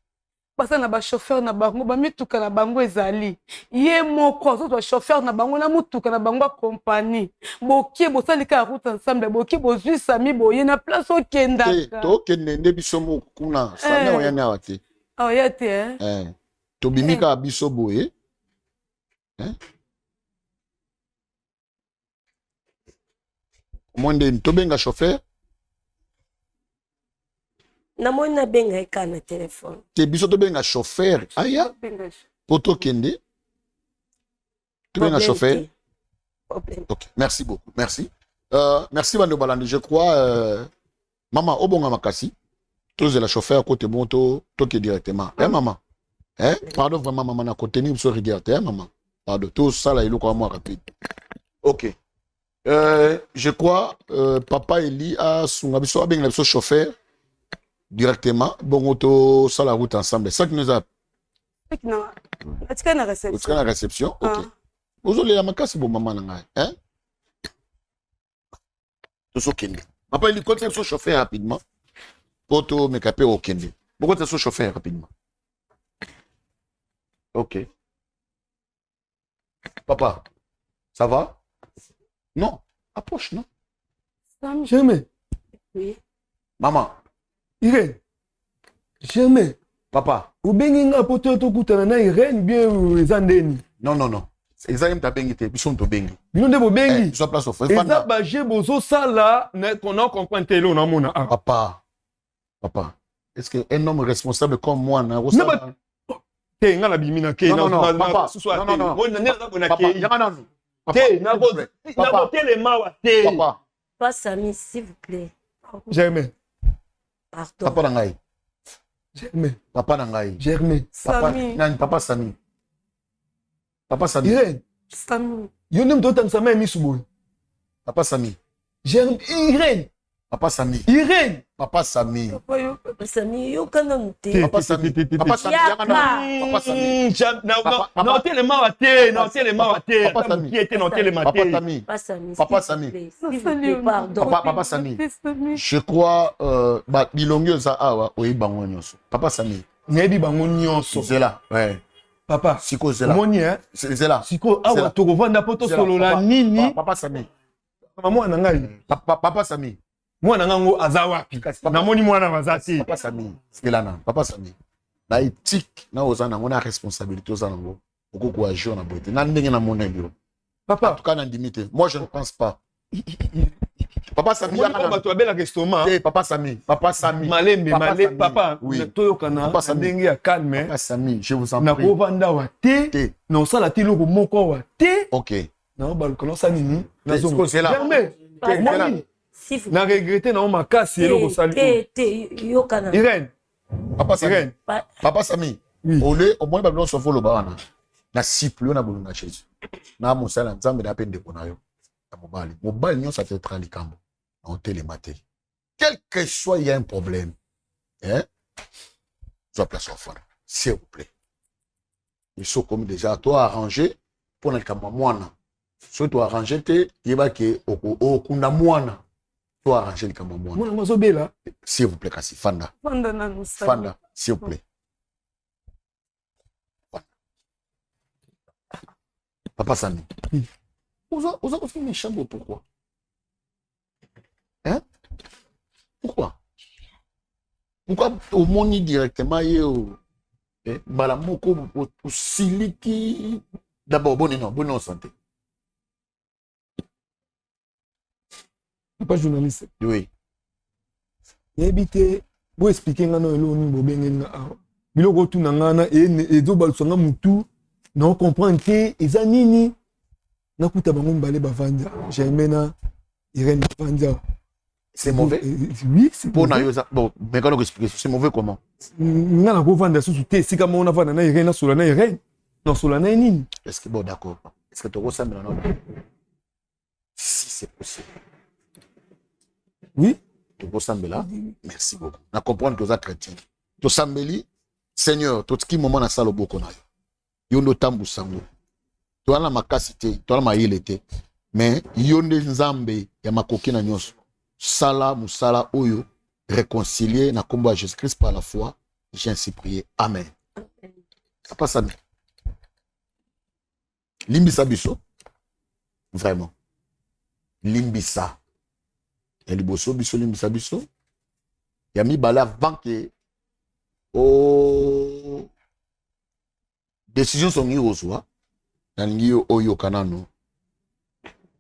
Parce na ba chauffeur na bango ba mituka na bango ezali. Ye moko so to chauffeur na bango na mutuka na bango compagnie. Bokie bo salika route ensemble bokie bo zui sami boye na place o kenda. To kende nde biso mo kuna sana oyana wate. Oh yate To bimika biso boye. Monde to benga chauffeur. Na moi na benga eka na téléphone. Te biso to benga chauffeur. Aya. Poto kende. To benga chauffeur. OK, merci beaucoup. Merci. Merci Bando Balandi, je crois maman obonga makasi. Tous la chauffeur côté bon to qui directement. Maman. Pardon vraiment maman na côté ni so regarder maman. Pardon, tout ça là il est moi rapide. OK. Je crois papa Eli a son biso benga biso chauffeur. Directement, bon auto sur la route ensemble. Ça qui nous a. Non. Est-ce qu'il y a une réception? Est-ce qu'il y a une réception? OK. Vous allez à ma casse pour maman nanga. Hein? Tout ce qui papa il compte son chauffeur rapidement. Auto me capé au Kende. Pourquoi tu son chauffeur rapidement? OK. Papa, ça va? Non. Approche, non? Jamais. Oui. Maman. Irène, jamais. Papa. Ou bien nga poto to kutana na Irène bien ezandeni. Non. Ezayem ta bengi te, biso to bengi. Bino de bo bengi. Biso place au frère. Eza ba je bozo sala na qu'on comprend telo na mona. Papa. Est-ce que un homme responsable comme moi na rosa? Te nga la bimina ke non, papa. Non. Moi na neza bona ke. Non. Te na boté les mawa te. Papa. Pas Sami s'il vous plaît. Jamais. Pardon. Papa Nangaï. Germain. Papa Nangaï. Germain. Sami. Non, Papa Sami. Papa Sami. Irène. Sami. Yo nem to tam Sami misubo. Papa Sami. Irène. Papa Sami. Irène. Papa Sami. Papa Sami, yo kana te. Papa Sami. Papa Sami. Papa Sami. Non, tellement à te, non, tellement à te. Papa Sami. Qui était non tellement Papa Sami. Papa Sami. Pardon. Papa Sami. Je crois bilongo za awa oyibango nyonso. Papa Sami. Nyebi bango nyonso. Zela. Ouais. Papa. Siko zela. Moni hein. Zela. Siko awa to revanda poto solo la nini. Papa Sami. mwana ngai. Papa Sami. Mwana ngango aza wapi? Namoni mwana bazati. Papa Sami. Skelana. Papa Sami. Na éthique na ozana ngona responsabilité ozana ngo. Oko ko agir na boîte. Na ndenge na mona bio. Papa, en tout cas na limite. Moi je ne pense pas. Papa Sami papa tu abela restaurant. Papa Sami. Papa Sami. Malembe malé papa. Oui. Toyokana ndenge ya calme. Papa Sami, je vous en na prie. ko vanda wa te. Na osala ti loko moko wa te. OK. Na ba kono sa nini? Na zongo. C'est là. Na regretter na ma kasi eloko sali. Yokana. Irène. Papa Sami. Papa Sami. Ole au moins babino sofo lo bana. Na siple na bolunga Jésus. Na mosala nzambe na pende ko na yo. Na mobali. Mobali nyo sa te trali kambo. Na hôtel maté. Quel que soit il y a un problème. Hein? Sois place au fond. S'il vous plaît. Il faut comme déjà toi arranger pour na kama mwana. So toi arranger te yeba ke okunda mwana. Toi arranger kama mwana. Mwana mazobela. S'il vous plaît kasi fanda. Fanda na nusa. Fanda, s'il vous plaît. Papa Sami. Vous avez fait une chambre, pourquoi? Hein? Pourquoi? Pourquoi au monde directement balamoko pour siliki d'abord bonne santé. Pas journaliste. Oui. Yebite bo expliquer ngana elo ni bo bengenga awa. Biloko tu na ngana ezo balusanga mutu na comprendre que eza nini nakuta bango mbale bavanja. Germaine Irène bavanja. C'est mauvais. Oui, c'est pour na yoza. Bon, mais quand on explique c'est mauvais comment? Ngana ko vanda susu te sika mo na vanda na Irène na Solana Irène. Non Solana nini? Est-ce que bon d'accord. Est-ce que tu ressembles à non? Si c'est possible. Oui. Tu ressembles là. Merci beaucoup. Na comprendre que vous êtes chrétien. Tu sambeli Seigneur, tout ce qui moment na salo boko na yo. Yo no tambu sango. Tu ala makasite, tu ala mayelete. Mais yo nzambe ya makoki na nyonso. Sala musala oyo réconcilier na kombo à Jésus-Christ par la foi. J'ai ainsi prié. Amen. Papa Sami. Limbisa biso. Vraiment. Limbisa. Et liboso biso limbisa biso. Yami bala avant que décision sont ni ozwa. Nalingi oyo kanano.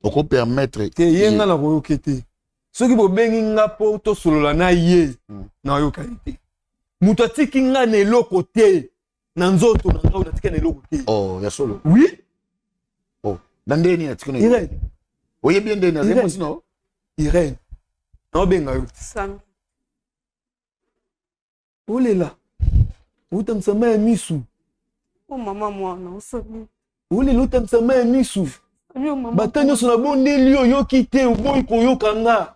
Oko permettre te yenga na koyokete. Soki bo bengi nga po to solola na ye na yoka ite. Muto atiki nga na eloko te. Na nzoto na nga unatika na eloko te. Oh, ya solo. Oui. Oh, ndeni na tikona. Irène. Oye bien ndeni na zemo sino. Irène. Na benga yo. Sami. Olela. Utamsama ya misu. Oh mama mwana usami. Olela utamsama ya misu. Batanyo sona bondeli oyo kite oboyi koyoka nga.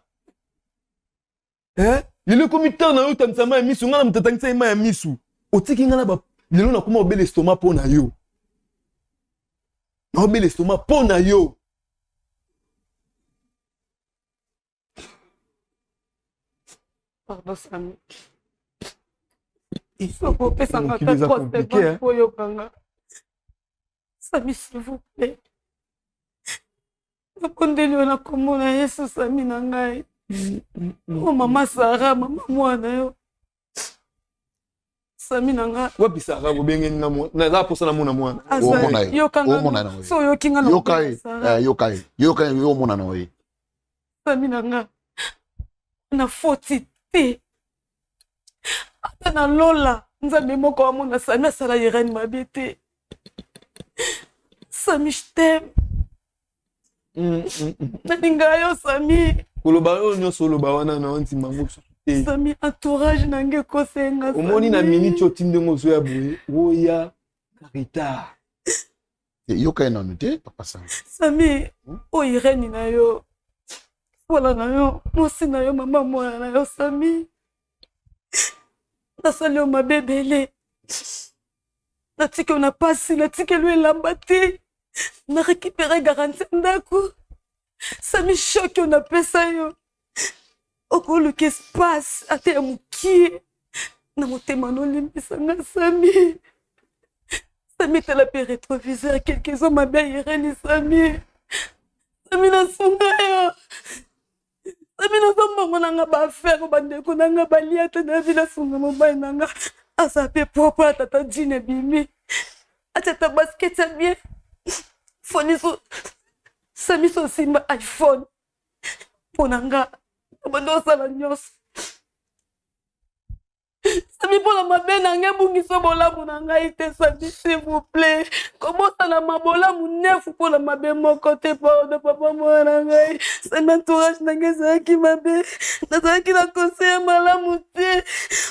Lelo komita na yo tamsama ya misu nga na mutatangisa ema ya misu. Otiki nga na ba lelo na kuma obele estomac po na yo. Na obele estomac po na yo. Pardon Sami. Il faut que ça me fasse proste pour yokanga. Sami s'il vous plaît. Nakondeli na komona Yesu Sami na ngai. Oh mama Sarah, mama mwana yo. Sami na nga. Wapi Sarah bo bengeni na mwana. Na za posa na mwana mwana. Yokanga. So yokinga na. Yokai yo mona na we. Sami na nga. Na foti te. Ata na lola. Nzambe moko wa mona Sami asala Irène mabe te. Sami je t'aime. Nalinga yo Sami. Koloba yo nyonso loba wana na onti mango te. Sami entourage nange kosenga. Omoni na minute otinde ngozo ya boye. Oya Carita. Yoka na nute papa Sami. Sami o Irène na yo. Wala na yo, mosi na yo mama mwana na yo Sami. Nasali yo mabebele. Natike na pasi, natike lo elamba te. Na récupérer garantie ndako. Sami choc on a pesa yo. Oko le que se passe ate mukie. Na motema no limbisa nga Sami. Sami te la rétroviseur quelques hommes ma belle Irène Sami. Samina sunga. Samina sombango nanga ba faire bandeko nanga baliata na vina sunga mobile nanga. Asa pe propre tata dine bimi. Acha ta basket ça bien. Foniso. Samiso simba iPhone. Ponanga. Bando sala nyos. Sami pola mabena ngebungi sobola bunanga ite sabi s'il vous plaît. Comment ça la mabola munefu pola mabe mon côté pa de papa mwana ngai. C'est entourage nangeza ki mabe. Nazaki na conseil malamu te.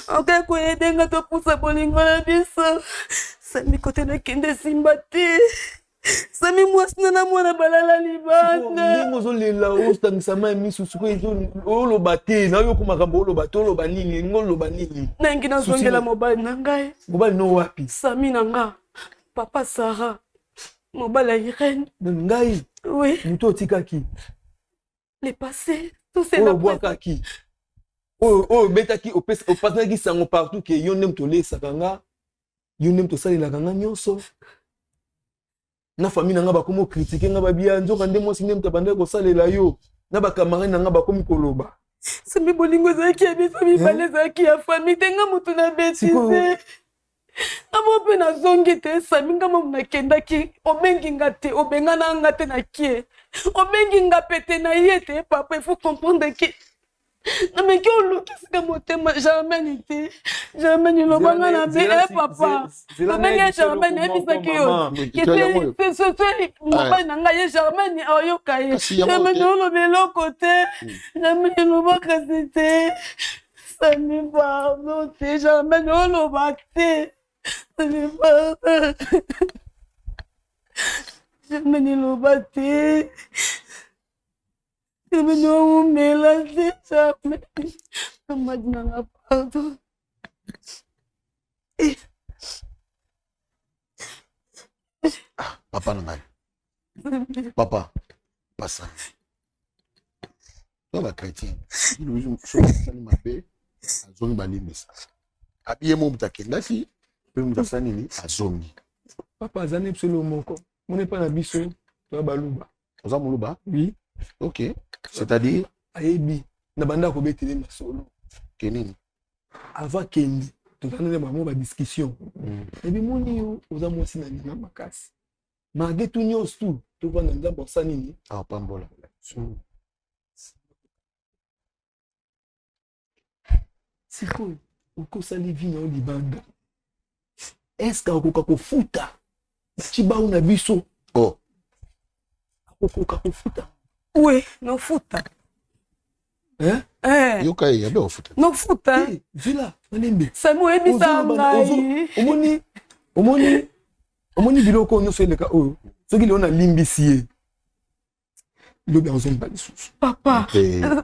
Oka ko edenga to pusa bolingo na biso. Sami côté na kende simba te. Sami mwasina na mwana balala libanda. Ndenge ozolela ostangisa mai misusu oloba te na yo kumakambo oloba te oloba nini ngoloba nini. Nangi nazongela mobali na ngai. Mobali no wapi? Sami na nga. Papa Sarah. Mobali Irène. Ngai. Oui. Muto otikaki. Le passé. Tout c'est la boakaki. Oh betaki opasaki sango partout que yo nem tolesaka nga. Yo nem tosalelaka nga nyonso. Na famille nanga bakomo critiquer nga babia nzoka nde mwasi nde mtabanda ko salela yo na bakamari nanga bakomi koloba sami bolingo zaki ya biso mibale zaki ya famille tenga mutu na betise amo pe na zongi te sami nga mamu nakendaki obengi nga te obenga na nga te na kie obengi nga pete na ye te papa il faut comprendre que non mais que look c'est motema jamais nité jamais ni lobanga na be papa obenga jamais na bisaki yo que c'est mobile na nga ye jamais ni oyoka ye jamais no lobelo côté jamais no bakasite sami pardon te jamais no lobate sami pardon jamais ni lobate. Je me nomme mélanger jamais. Maintenant, pardon. Papa Nangai. Papa, pas ça. Toi, la chrétien. Il m'a fait. Azongi balimisa. Abiye mo mutake ndafi. Pe mutasani azongi. Papa azane absolument moko. Mon pas na biso. Toi baluba. Oza muluba? Oui. OK. C'est-à-dire ayebi na banda ko betele masolo. Kenini? Avant kendi. Totana ba mo ba discussion. Ebi moni yo oza mwasi na nina makasi. Mage tu nyos tu. To vanda nzambo sanini. Ah pambola. Siko ukosali vina o libanda. Eska okoka kofuta. Chiba una biso. Oh. Okoka kofuta. Oui, no futa. Yoka ya be ofuta. No futa. Vila, manembe. Samu ebisa ngai. Omoni biloko nyonso eleka oyo. Soki leona limbisi lobi azongi balisusu. Papa,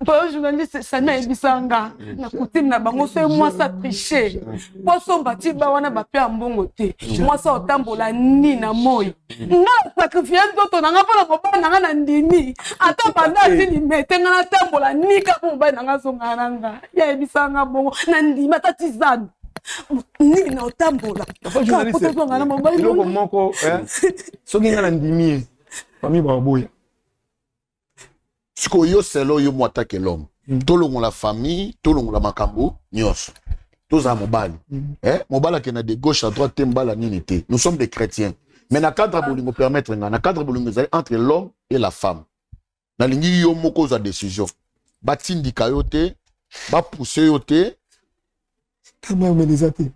pa journaliste sana ebisanga na coutume na bango so moi ça tricher. Poso mbati ba wana ba pe ambongo te. Moi ça otambola ni na moyi. Nga sacrifice toto na nga pona mobana na nga na ndimi. Ata banda zini metenga na tambola ni ka mobana na nga zonga nanga. Ya ebisanga bongo na ndimi ata tizana. Ni na otambola. Papa journaliste. Biloko moko soki nga na ndimi. Fami ba boya. Siko yo selo yo mwatake l'homme. Tolongo la famille, tolongo la makambo, nyos. Toza mobali. Mobala qui na de gauche à droite tembala nini te. Nous sommes des chrétiens. Mais na cadre bolingo permettre na cadre bolingo entre l'homme et la femme. Na lingi yo moko za décision. Batindika yo te, ba pousser yo te. Kama umelizate.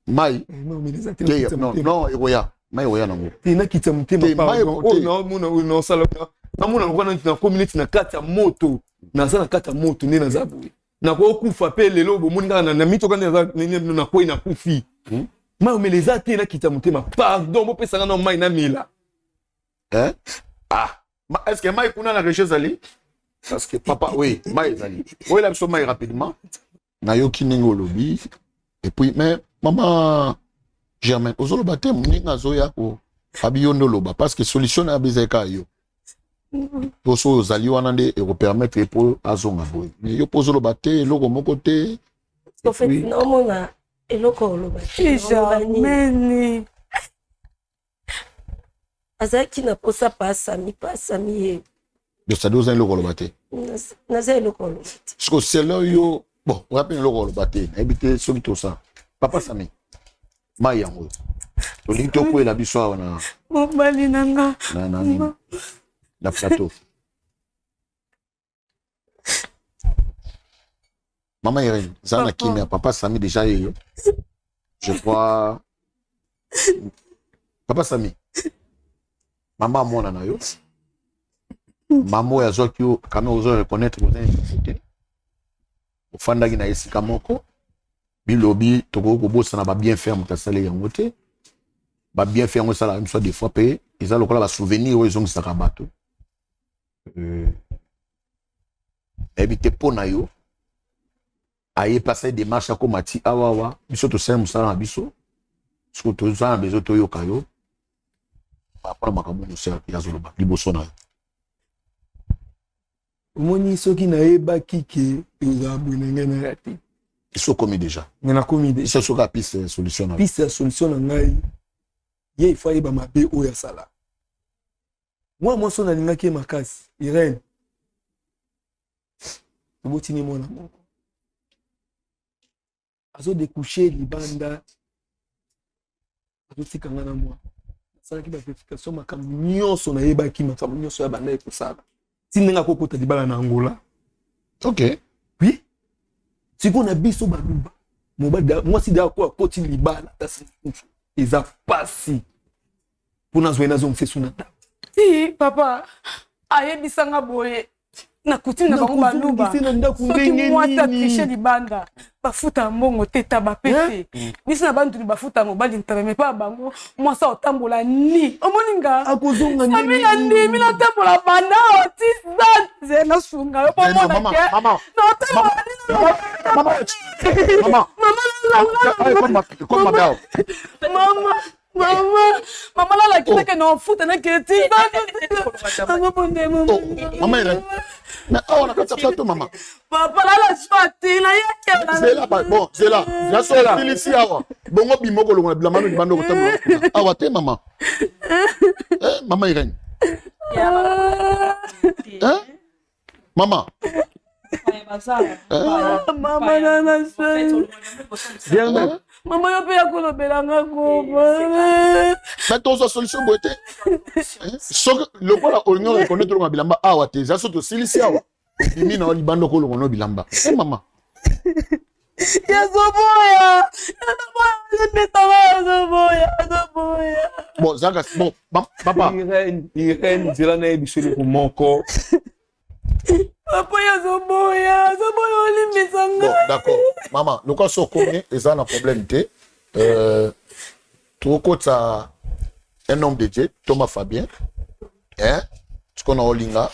Mai. Non, eroya. Mai eroya nango. Ina kitamutema pa. Oh non, muna sala. Namuna ngwana na community na kata moto na sana kata moto nena zabu na ko kufa pe lelo bo muninga na mito kana na ko ina kufi ma umeleza te na kita mutema pardon bo pesa na mai na mila est-ce que mai kuna na recherche ali parce que papa oui mai ali oui la so mai rapidement na yo kiningo lobi et puis mais maman Germaine ozolo baté muninga zoya ko abiyondo loba parce que solution na bezeka yo Poso zali wana nde eko permettre pour azonga boy. Mais yo poso lo baté eloko moko te. En fait non mona eloko lo baté. Jamais. Azaki na posa pas sami ye. de ça doit le colobaté naza eloko oloba te parce que c'est là yo bon on rappelle le colobaté habité sur tout ça papa Sami ma yango tolingi to ko la biso wana mobali nanga na plateau maman Irène zana kimia papa Sami déjà yo je crois papa Sami maman mona na yo maman ya zoki yo quand on oser reconnaître vous avez écouté au fandaki na esika moko bilobi toko ko bossa na ba bien faire mutasale yango te ba bien faire ngo sala même soit des fois payé ils ont lokola ba souvenir ils ont saka bato ebité pona yo aye passer des marches à komati awawa biso to sem sala na biso surtout to za bezo to yo kayo pa pa makambo no ser ya zoloba liboso na omoni soki nayebaki ke eza bonenge na ya te iso komi déjà ngena komi de iso soka piste solution na piste ya solution na ngai ye il faut ayeba mabe oyo asala moi mwonso nalingaki ye makasi Irène obotini mwana moko azodécouche libanda azotikanga na mwa nasalaki bavérification makambo nyonso nayebaki makambo nyonso ya banda ekosala ti ndenge akokota libala na Angola ok oui siko na biso baluba mwasi da ko akoti libala tasi eza pasi mpona zwa ena azongisa na ndako papa ayebisanga boye nakuti na bango baluba soki mwasi atriche libanda bafuta mbongo te taba pete biso na banduli bafuta mobali ntareme pa bango mwasi otambola ni omoninga akozonga nini na ndimi na tambola banda oti zanze na sunga yo pomona ke mama la kitaka na futa na keti mais on a qu'à faire tout maman papa la chati na yake c'est là bon c'est là la seule ici awa bongo bimoko longa bila manu bando kotambo awa te maman maman Irène maman mama na bien mama yo pe yakolobelanga koba mais tozo solution boete so lokola olingo reconnaître longa bilamba awa te za soto silisi awa bimi na libando ko longa no bilamba mama yazoboya yazoboya bon zanga bon papa Irène nzela na yebiso eloko moko papa yazoboya olimbisanga bon d'accord maman lokola so komi eza na problème te tokota un homme de Dieu Thomas Fabien tu connais olinga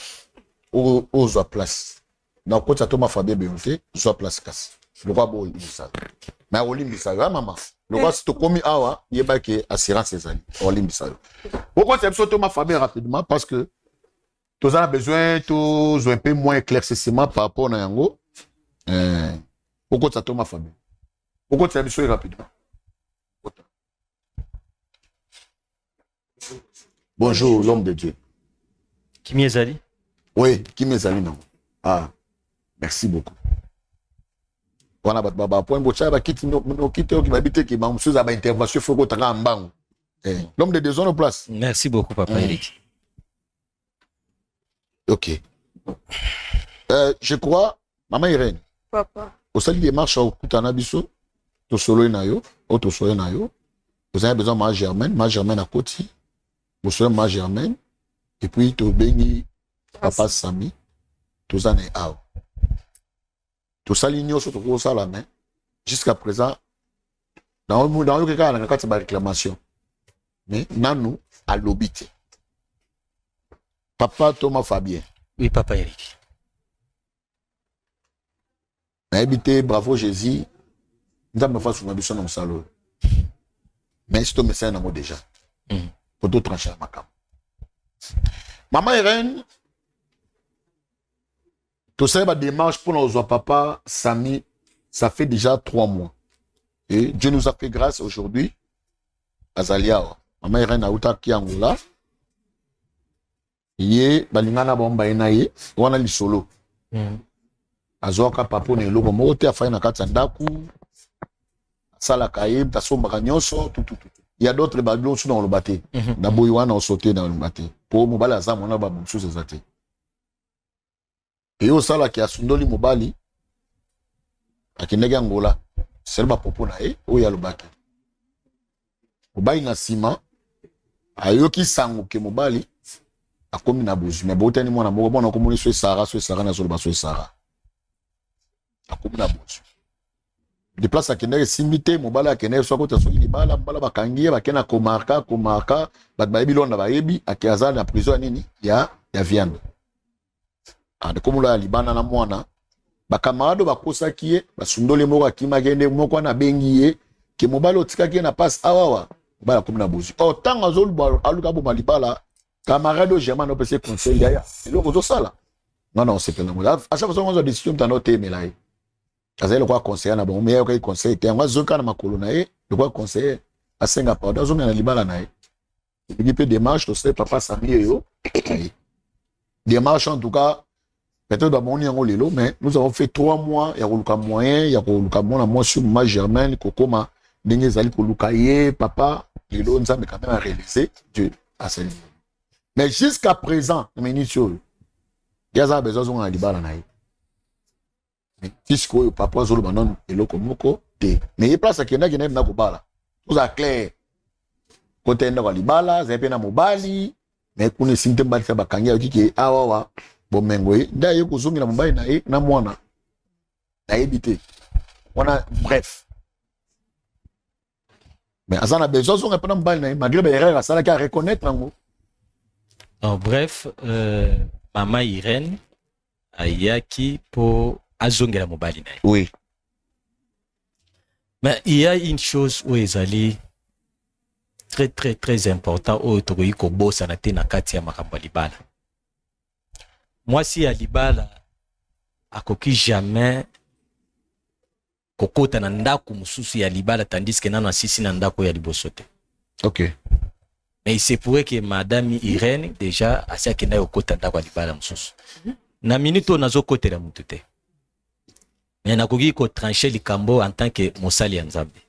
ozwa place na kota Thomas Fabien beyote zwa place kasi lokola bo olimbisa mais olimbisa yo maman lokola si tokomi awa yebaki assurance ezali olimbisa yo okota biso Thomas Fabien rapidement parce que tous on a besoin tous un peu moins éclaircissement par rapport à yango pourquoi ça Thomas Fabien pourquoi tu as besoin rapidement bonjour l'homme de Dieu Kimi Ezali oui Kimi Ezali non merci beaucoup on a baba point bocha ba kiti no kiti o ki babite ki ba msuza ba intervention faut ko tanga mbango l'homme de Dieu zone place merci beaucoup papa Eric. Ok. Je crois, maman Irène. Papa. Au salut des marches au Kutanabiso, au solo nayo, au solo nayo. Vous avez besoin de ma germaine à côté. Vous avez ma germaine. Et puis, tu bénis papa Sami. Tout ça n'est pas. Tout ça l'igno sur tout ça la main. Jusqu'à présent, dans le cas, on a une réclamation. Mais, nous, à l'obité. Papa Thomas Fabien. Oui, papa Eric. Habité, bravo Jésus. Nous avons fait une ambition dans le salon. Mais c'est un message dans déjà. Pour d'autres trancher ma cam. Maman Irène, tout ça, la démarche pour nos papa Sami, ça fait déjà 3 mois. Et Dieu nous a fait grâce aujourd'hui. Azalia. Maman Irène a outa qui Angola. ye balingana bomba ena ye wana lisolo azoka papo na eloko moko te afai na kati ya ndaku asalaka ye tasombaka nyonso il y a d'autres babylon sous dans le bâté d'abord wana osote dans le bâté pour mobali aza mwana ba mususu ezate et osala ki asundoli mobali akendeki Angola sel ba popo na ye oyo alobaki mobali na sima ayoki sango ke mobali akomi na bozu mais botani mwana moko bona komoni so Sara na solo ba so Sara akomi na bozu de place akendeki simite mobali akendeki so kota so libala mbala bakangie bakena komarka bat bayebi londa bayebi akiaza na prison nini ya viande de komula libana na mwana bakamarado bakosaki ye basundoli moko akima kende moko na bengi ye ke mobali otikaki na passe awawa mobali akomi na bozu tanga azoluba aluka bo malibala camarade germain opese conseil ya eloko zosala non c'est pas normal à chaque fois on a décision dans notre temela ye azali kwa conseiller na bon meilleur que conseil te ngwa zoka na makolo na ye le quoi conseiller asenga pa dazo na libala na ye il peut démarche to c'est papa Sami yo démarche en tout cas peut-être dans mon yango lelo mais nous avons fait 3 mois ya koluka moyen ya koluka mona moi sur ma germain kokoma ndenge zali koluka ye papa lelo nzambe quand même a réalisé Dieu a salué mais jusqu'à présent minutio yaza besoin na libala na ye puisque oyo papa zolo banon eloko moko te mais place akendaki na na kobala oza clair kote enda kwa libala zepe na mobali mais kuna sinte mbali sa bakangia okike awawa bomengo ye nda ye kozongi na mobali na ye na mwana na yebite wana bref mais azana besoin zonga pena mobali na ye malgré ba erreur asala ka reconnaître ngo bref maman Irène ayaki po azongela mobali na ye. Oui. Mais il y a une chose où ezali très important où tokoki kobosa na te na kati ya makambo ya libala. Mwasi ya libala akoki jamais kokota na ndako mususu ya libala tandis que nana asisi na ndako ya liboso te. OK. Mais il se pourrait que madame Irène déjà asiaki na kokota ndako ya libala mususu. Na minute onazo kotela mutu te. Mais nakoki ko trancher likambo en tant que mosali ya Nzambe.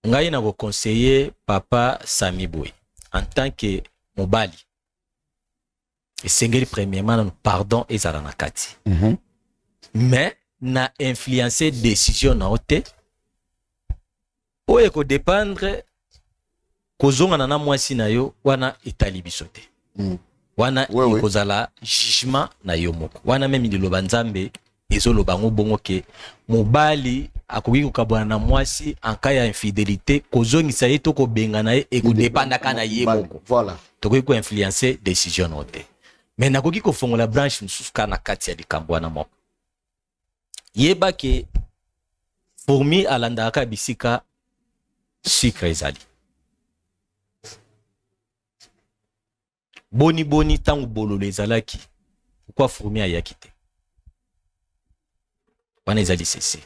Ngai na ko conseiller papa Sami Boy en tant que mobali. Esengeli premièrement pardon ezala na kati. Mais na influencer décision na ote. Oye ko dépendre kozonga na mwasi na yo wana etali biso te. Wana ikozala jugement na yo moko. Wana meme liloba Nzambe ezolo bango bongo ke mobali akoki kokabwana na mwasi en cas ya infidélité kozongisa ye to ko benga na ye e ko dépendre kana ye moko. Voilà. Tokoki ko influencer décision na ote. Mais nakoki ko fongola branche mususu kana kati ya likambo wana moko. Yeba ke fourmi alandaka bisika sucre ezali. Boni tangu bololo ezalaki. Pourquoi fourmi ayaki te? Wana ezali lisese.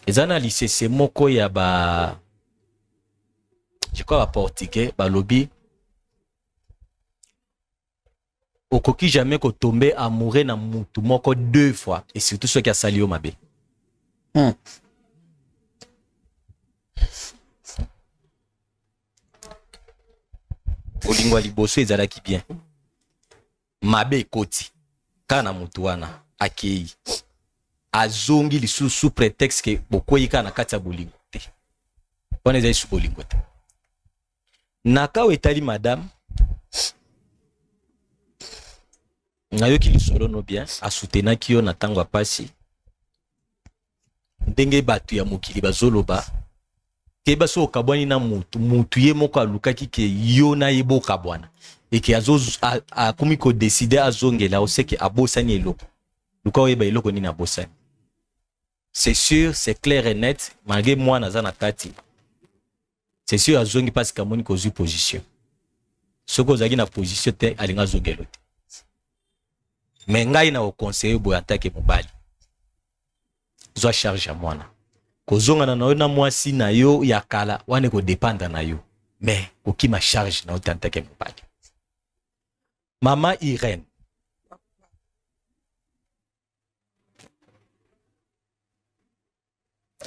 Ezana lisese moko ya ba je crois ba portugais ba lobby okoki jamais ko tomber amoureux na mutu moko 2 fois et surtout ceux qui a sali yo mabe. Olingwa liboso ezalaki bien. Mabe ekoti kana mutu wana akei azongi lisusu sous prétexte que bokoyika na kati ya bolingo te. Wana ezali su bolingo te. Naka etali madame ngayoki lisolo no bien asutenaki yo na tango ya pasi ndenge batu ya mokili bazoloba keba so okabwani na mutu ye moko alukaki ke yo na yebo kabwana et que akomi ko décider azongela oseke abosani eloko luka oyeba eloko nini abosani. C'est sûr, c'est clair et net malgré moi naza na kati. C'est sûr azongi parce que amoni ko zu position. Soko ozaki na position te alinga zongelo te. Mais ngai na conseiller boya atake mobali. Zo charge ya mwana. Kozonga na yo na mwasi na yo ya kala wane ko dépendre na yo. mais oki ma charge na otantake mobali. Mama Irène,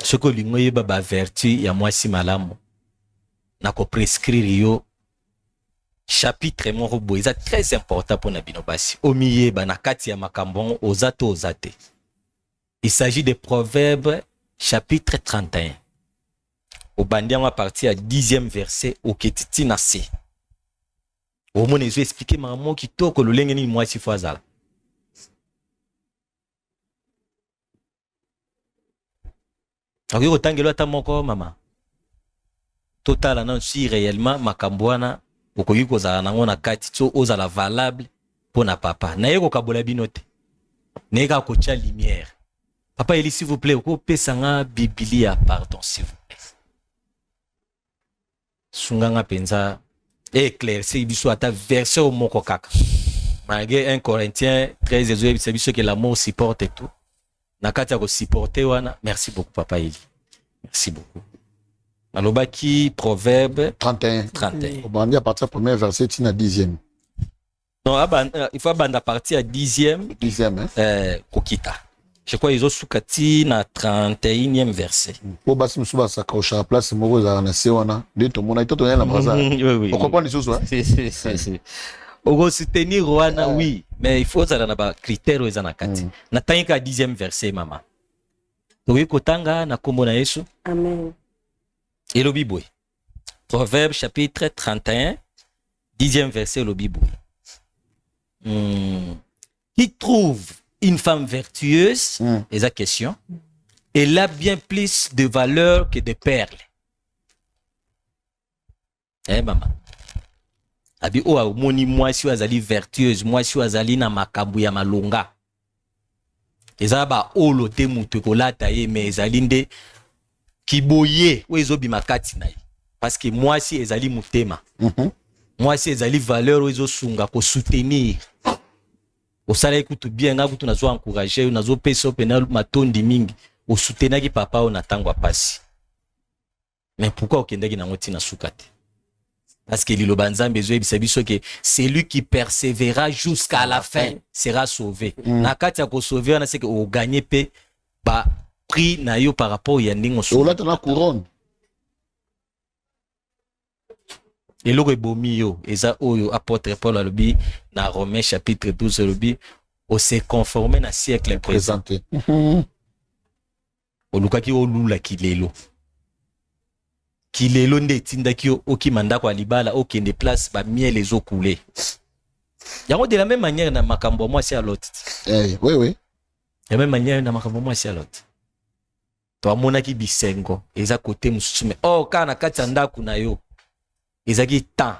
ce que lingoye baba vertu ya mwasi malamu na ko prescrire yo chapitre moko boye eza très important pour na bino basi omiyeba na kati ya makambo ozato ozate. Il s'agit de Proverbes chapitre 31 obandi yango à partir ya 10e verset oketiti na se omona ezo expliquer makambo kitoko lolenge nini mwasi fo azala. Akoki kotangelo ata moko mama totala na si réellement makambo wana okoki kozala nango na kati so ozala valable pour na papa na ye kokabola bino te na ye kaka kotia lumière. Papa Eli s'il vous plaît okopesa nga Biblia pardon s'il vous plaît sunganga penza éclairci biso ata verset au moko kaka malgré 1 Corinthiens 13 ezo biso que l'amour supporte et tout na kati ya ko supporter wana. Merci beaucoup Papa Eli, merci beaucoup. Alobaki Proverbe 31 obandi à partir du premier verset tina 10e. Non il faut banda partir à 10e kokita je crois ils ont soukati na 31e verset. Po basi musuba sakosha place moko za na se wana de to mona itoto na braza. Oui. On comprend les choses hein? Si. Ogo soutenir wana oui, mais il faut ça na ba critères eza na kati. Na tanga 10e verset mama. Toyi kotanga na kombo na Yesu. Amen. Elobi boy. Proverbe chapitre 31 10e verset Elobi boy. Qui trouve une femme vertueuse, et sa question, elle a bien plus de valeur que des perles. Eh maman. Abi o moni moi si azali vertueuse, moi si azali na makambu ya malonga. Eza ba olo te mutu ko lata ye mais ezali nde kiboye o ezobi makati na ye. Parce que moi si ezali mutema. Moi si ezali valeur o ezosunga ko soutenir. Osala ekutu bien nga kutu nazo encourager nazo pesa pena matondi mingi o soutenaki papa o natangwa pasi. Mais pourquoi okendaki na ngoti na sukate? Parce que liloba nzambe ezo ebisa biso que celui qui persévérera jusqu'à la fin sera sauvé. Na kati ya ko sauver na c'est que o gagner pe ba prix na yo par rapport ya ndingo so. Olata na couronne. Eloko ebomi yo eza oyo apôtre Paul alobi na Romains chapitre 12 alobi o se conformer na siècle présent. Olukaki olula kilelo. Kilelo nde tindaki okimanda kwa libala okende place ba miel les eaux coulées. Yango de la même manière na makambo moi c'est à l'autre. Oui. De la même manière na makambo moi c'est à l'autre. To amonaki bisengo eza côté musume. Oh kana kati ndaku na yo. Ezaki temps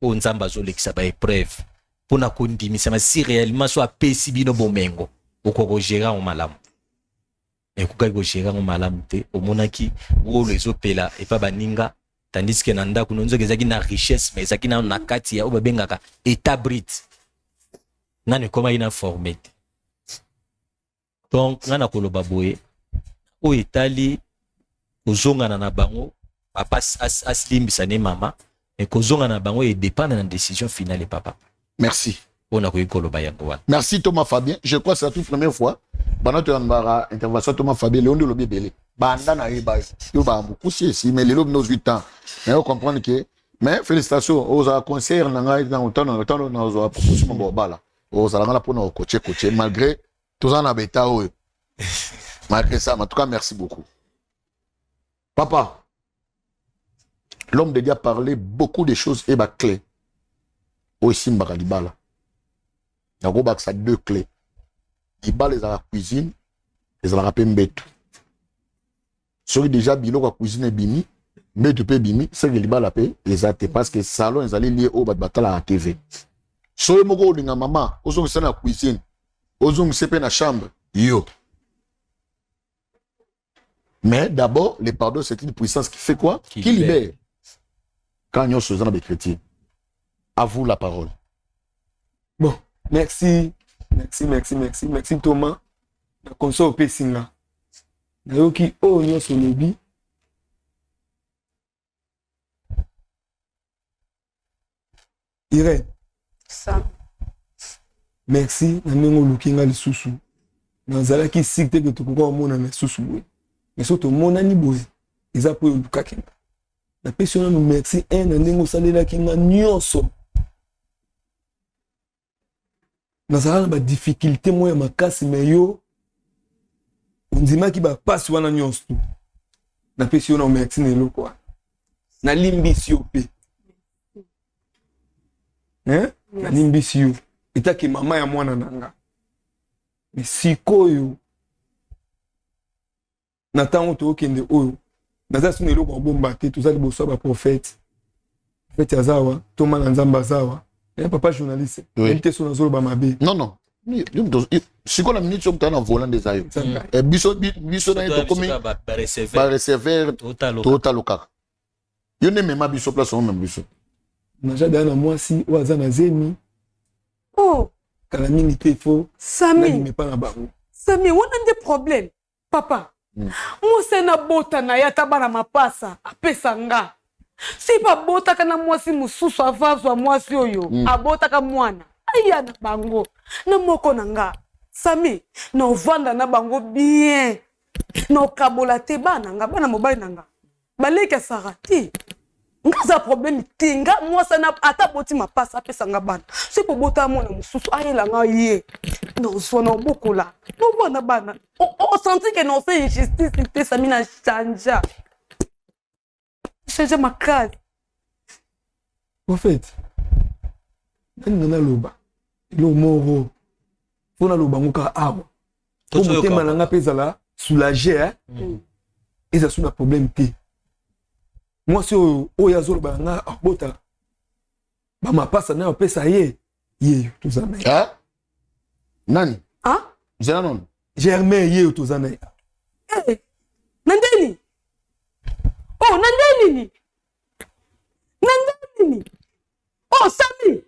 o nzamba zo lekisa ba épreuve pour na kondimisa ma si réellement soit pesi bino bomengo okoko gérer en malamu. Et kuka ko gérer en malamu te omonaki o les opela et pas baninga tandis que nanda kunonzo ezaki na richesse mais ezaki na kati ya obabengaka état brut. Nani koma ina formé. Donc ngana koloba boye o etali ozonga na bango papa aslimbisa ne mama et kozonga na bango et dépend de la décision finale et papa. Merci. On a eu koloba yango wana. Merci Thomas Fabien. Je crois que c'est la toute première fois. Pendant que tu intervention Thomas Fabien, Léon de Lobé Belé. Banda na riba. Yo ba beaucoup si mais les lobes nos 8 ans. Mais on comprend que mais félicitations aux conseillers na ngai dans temps na zo proposition mo bala. Aux ala na pour na coacher malgré tous en abeta oyo. Malgré ça, en tout cas merci beaucoup. Papa, l'homme de Dieu a parlé beaucoup de choses et bah clés. Aussi Mbakalibala. Il y a deux clés. Il y a la cuisine et la mbetu. Celui déjà bilo la cuisine bimi, mbetu pe bimi, c'est que libala pe les athées parce que salon ils allaient lier au batala à TV. Soye moko linga mama, ozong c'est la cuisine. Ozong c'est pe na chambre. Yo. Mais d'abord, le pardon, c'est une puissance qui fait quoi? Qui libère. Quand nous sommes des chrétiens. À vous la parole. Bon, merci Thomas. Comme ça, on peut signer. Nous qui nous sommes Irène. Ça. Merci na ndenge oluki nga lisusu. Nazalaki sikte ke tokoka omona na lisusu boye. Mais so tomonani boye eza po olukaki. Napesi yo nanu merci na ndenge osalelaki nga nyonso. Nazalaka ba difficulté moya makasi me yo ondimaki bapasi wana nyonso. Napesi yo na merci na eloko wana. Nalimbisi yo pe. Nalimbisi yo. Etaki mama ya mwana nanga. Mais sikoyo na tango tokende oyo naza suna eloko bomba te tozali boso ba prophète. Prophète azawa, Thomas na Nzamba azawa. Et papa journaliste. Il était sur la mabe. Non. Si on a minute sur le volant des aïeux. Et biso na comme ba receveur total local. Yo ne même biso place on même biso. Na jada na moi si oaza na zemi. Oh, kala mingi te fo. Sami. Mais pas na bango. Sami, on a des problèmes. Papa. Moi c'est na bota na yata bana mapasa apesa nga. Si pa bota kana mwasi mususu avazwa mwasi oyo abota ka mwana aya na bango na moko nanga Sami na ovanda na bango bien na kabola te bana nga bana mobali nanga baleka sarati ngaza problème tinga mwasa na ata boti mapasa pesa nga bana si po bota mwana mususu ayela nga ye na osona bokola no bana bana o senti que non fait injustice te Sami na chanja. Change ma case. En fait, nana loba. Lo moro. Fona loba ngoka awa. Comme te mananga pesa la soulager et ça sous un problème té. Moi si o ya zolo ba nga abota. Ba ma pasa na pesa ye tout ça. Hein? Nani? Hein? Zenanon. Germain ye tout ça. Eh. Nandeni. Oh, nandeni. Oh, Sami.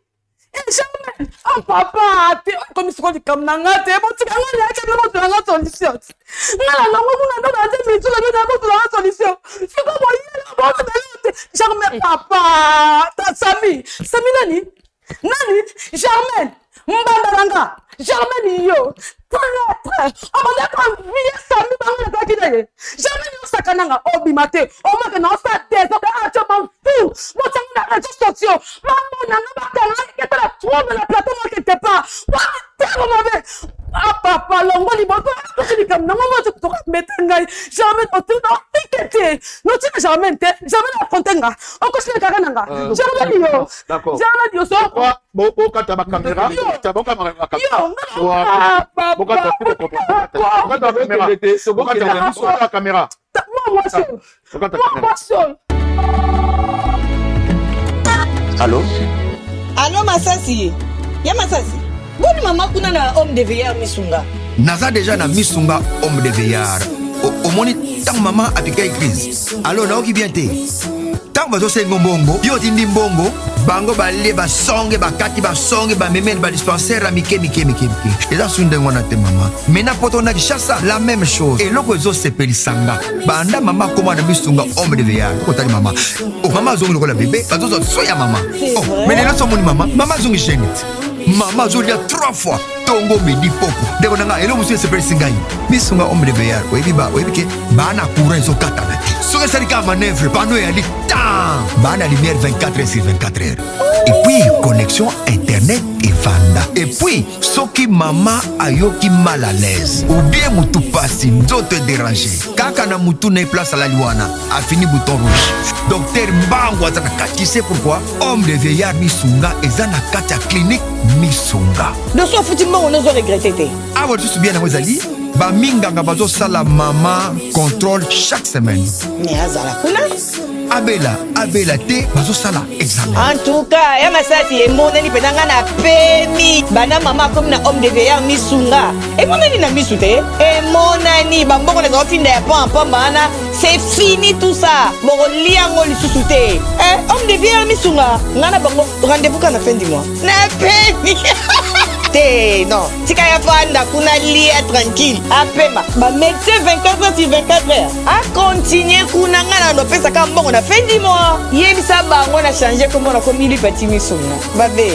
Jamais. Oh, papa. Comme si on dit comme nangate. Bon, tu vas aller à la solution. Solution. C'est comme jamais, papa. Sami. Sami nani? Jamais. Mbandalanga. Jamais yo. Très. On va pas vivre Sami banga kakinaye. Jamais yo sakananga obimate. O maka na sa tête. Ah, tu m'en fous. Moi ça na réseaux sociaux. Maman nanga bakanga qui la trouve la plateforme quelque part. Ah papa longo ni boto. Tu dis comme non moi tu te mettre ngai. Jamais tu non inquiété. Non tu jamais la fontenga. On continue kakananga. Jamais yo. D'accord. Jamais yo so. Bon kata ba caméra. Ta bon caméra. Caméra. Allô? Allô Masasi? Ya Masasi? Boni mama kuna na homme de veillard misunga. Naza déjà na misunga homme de veillard. Au moni tant maman a piqué crise. Allô na oki bien te. Tant bazo sengo mbongo, yo tindi mbongo, bango bale ba songe ba kati ba songe ba memel ba dispensaire a mike. Eza sunde ngona te mama. Mena poto na kishasa la même chose. Et loko zo sepeli sanga. Banda mama koma na misunga homme de veillard. Ko tali mama. Oh mama zongi lokola bébé, bazo zo soya mama. Oh, mais là so moni mama zongi chenit. Mama zo lia 3 fois. Tongo medi popo. Deko nanga elo musu sepeli singai. Misunga homme de veillard. Webi ke bana courant zo katana. So que ça dit manœuvre, pano ya li ta. Bana lumière 24h/24h. Et puis connexion internet et vanda. Et puis soki mama ayoki mal à l'aise ou bien mutu pasi nzoto déranger. Kaka na mutu na place à la liwana a fini bouton rouge. Docteur Mbango azana kati, c'est pourquoi homme de veillard misunga ezana kati ya clinique misunga. Donc so futi mbango nazo regretter te. Ah ouais, tu bien na wezali. Ba minganga bazo sala mama contrôle chaque semaine. Mais azala kuna abela te bazo sala examen. En tout cas, ya Masasi e monani penanga na pemi. Bana mama comme na homme de veillard misunga. E monani na misu te. E monani bambongo na zofinda ya pampa bana. C'est fini tout ça. Boko liango lisusu te. Homme de veillard misunga. Ngana bango rendez-vous quand la fin du mois. Na pemi. te non tika ya fanda kuna lia tranquille apema bamédecin 24 heures sur 24 heures acontinue kuna nga na nopesaka mbongo na fin du mois yebisa bango na change kombo na komi lipati misuna babe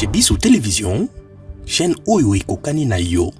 Chez Bissou Télévision, chaîne Oyo Ekokani na yo.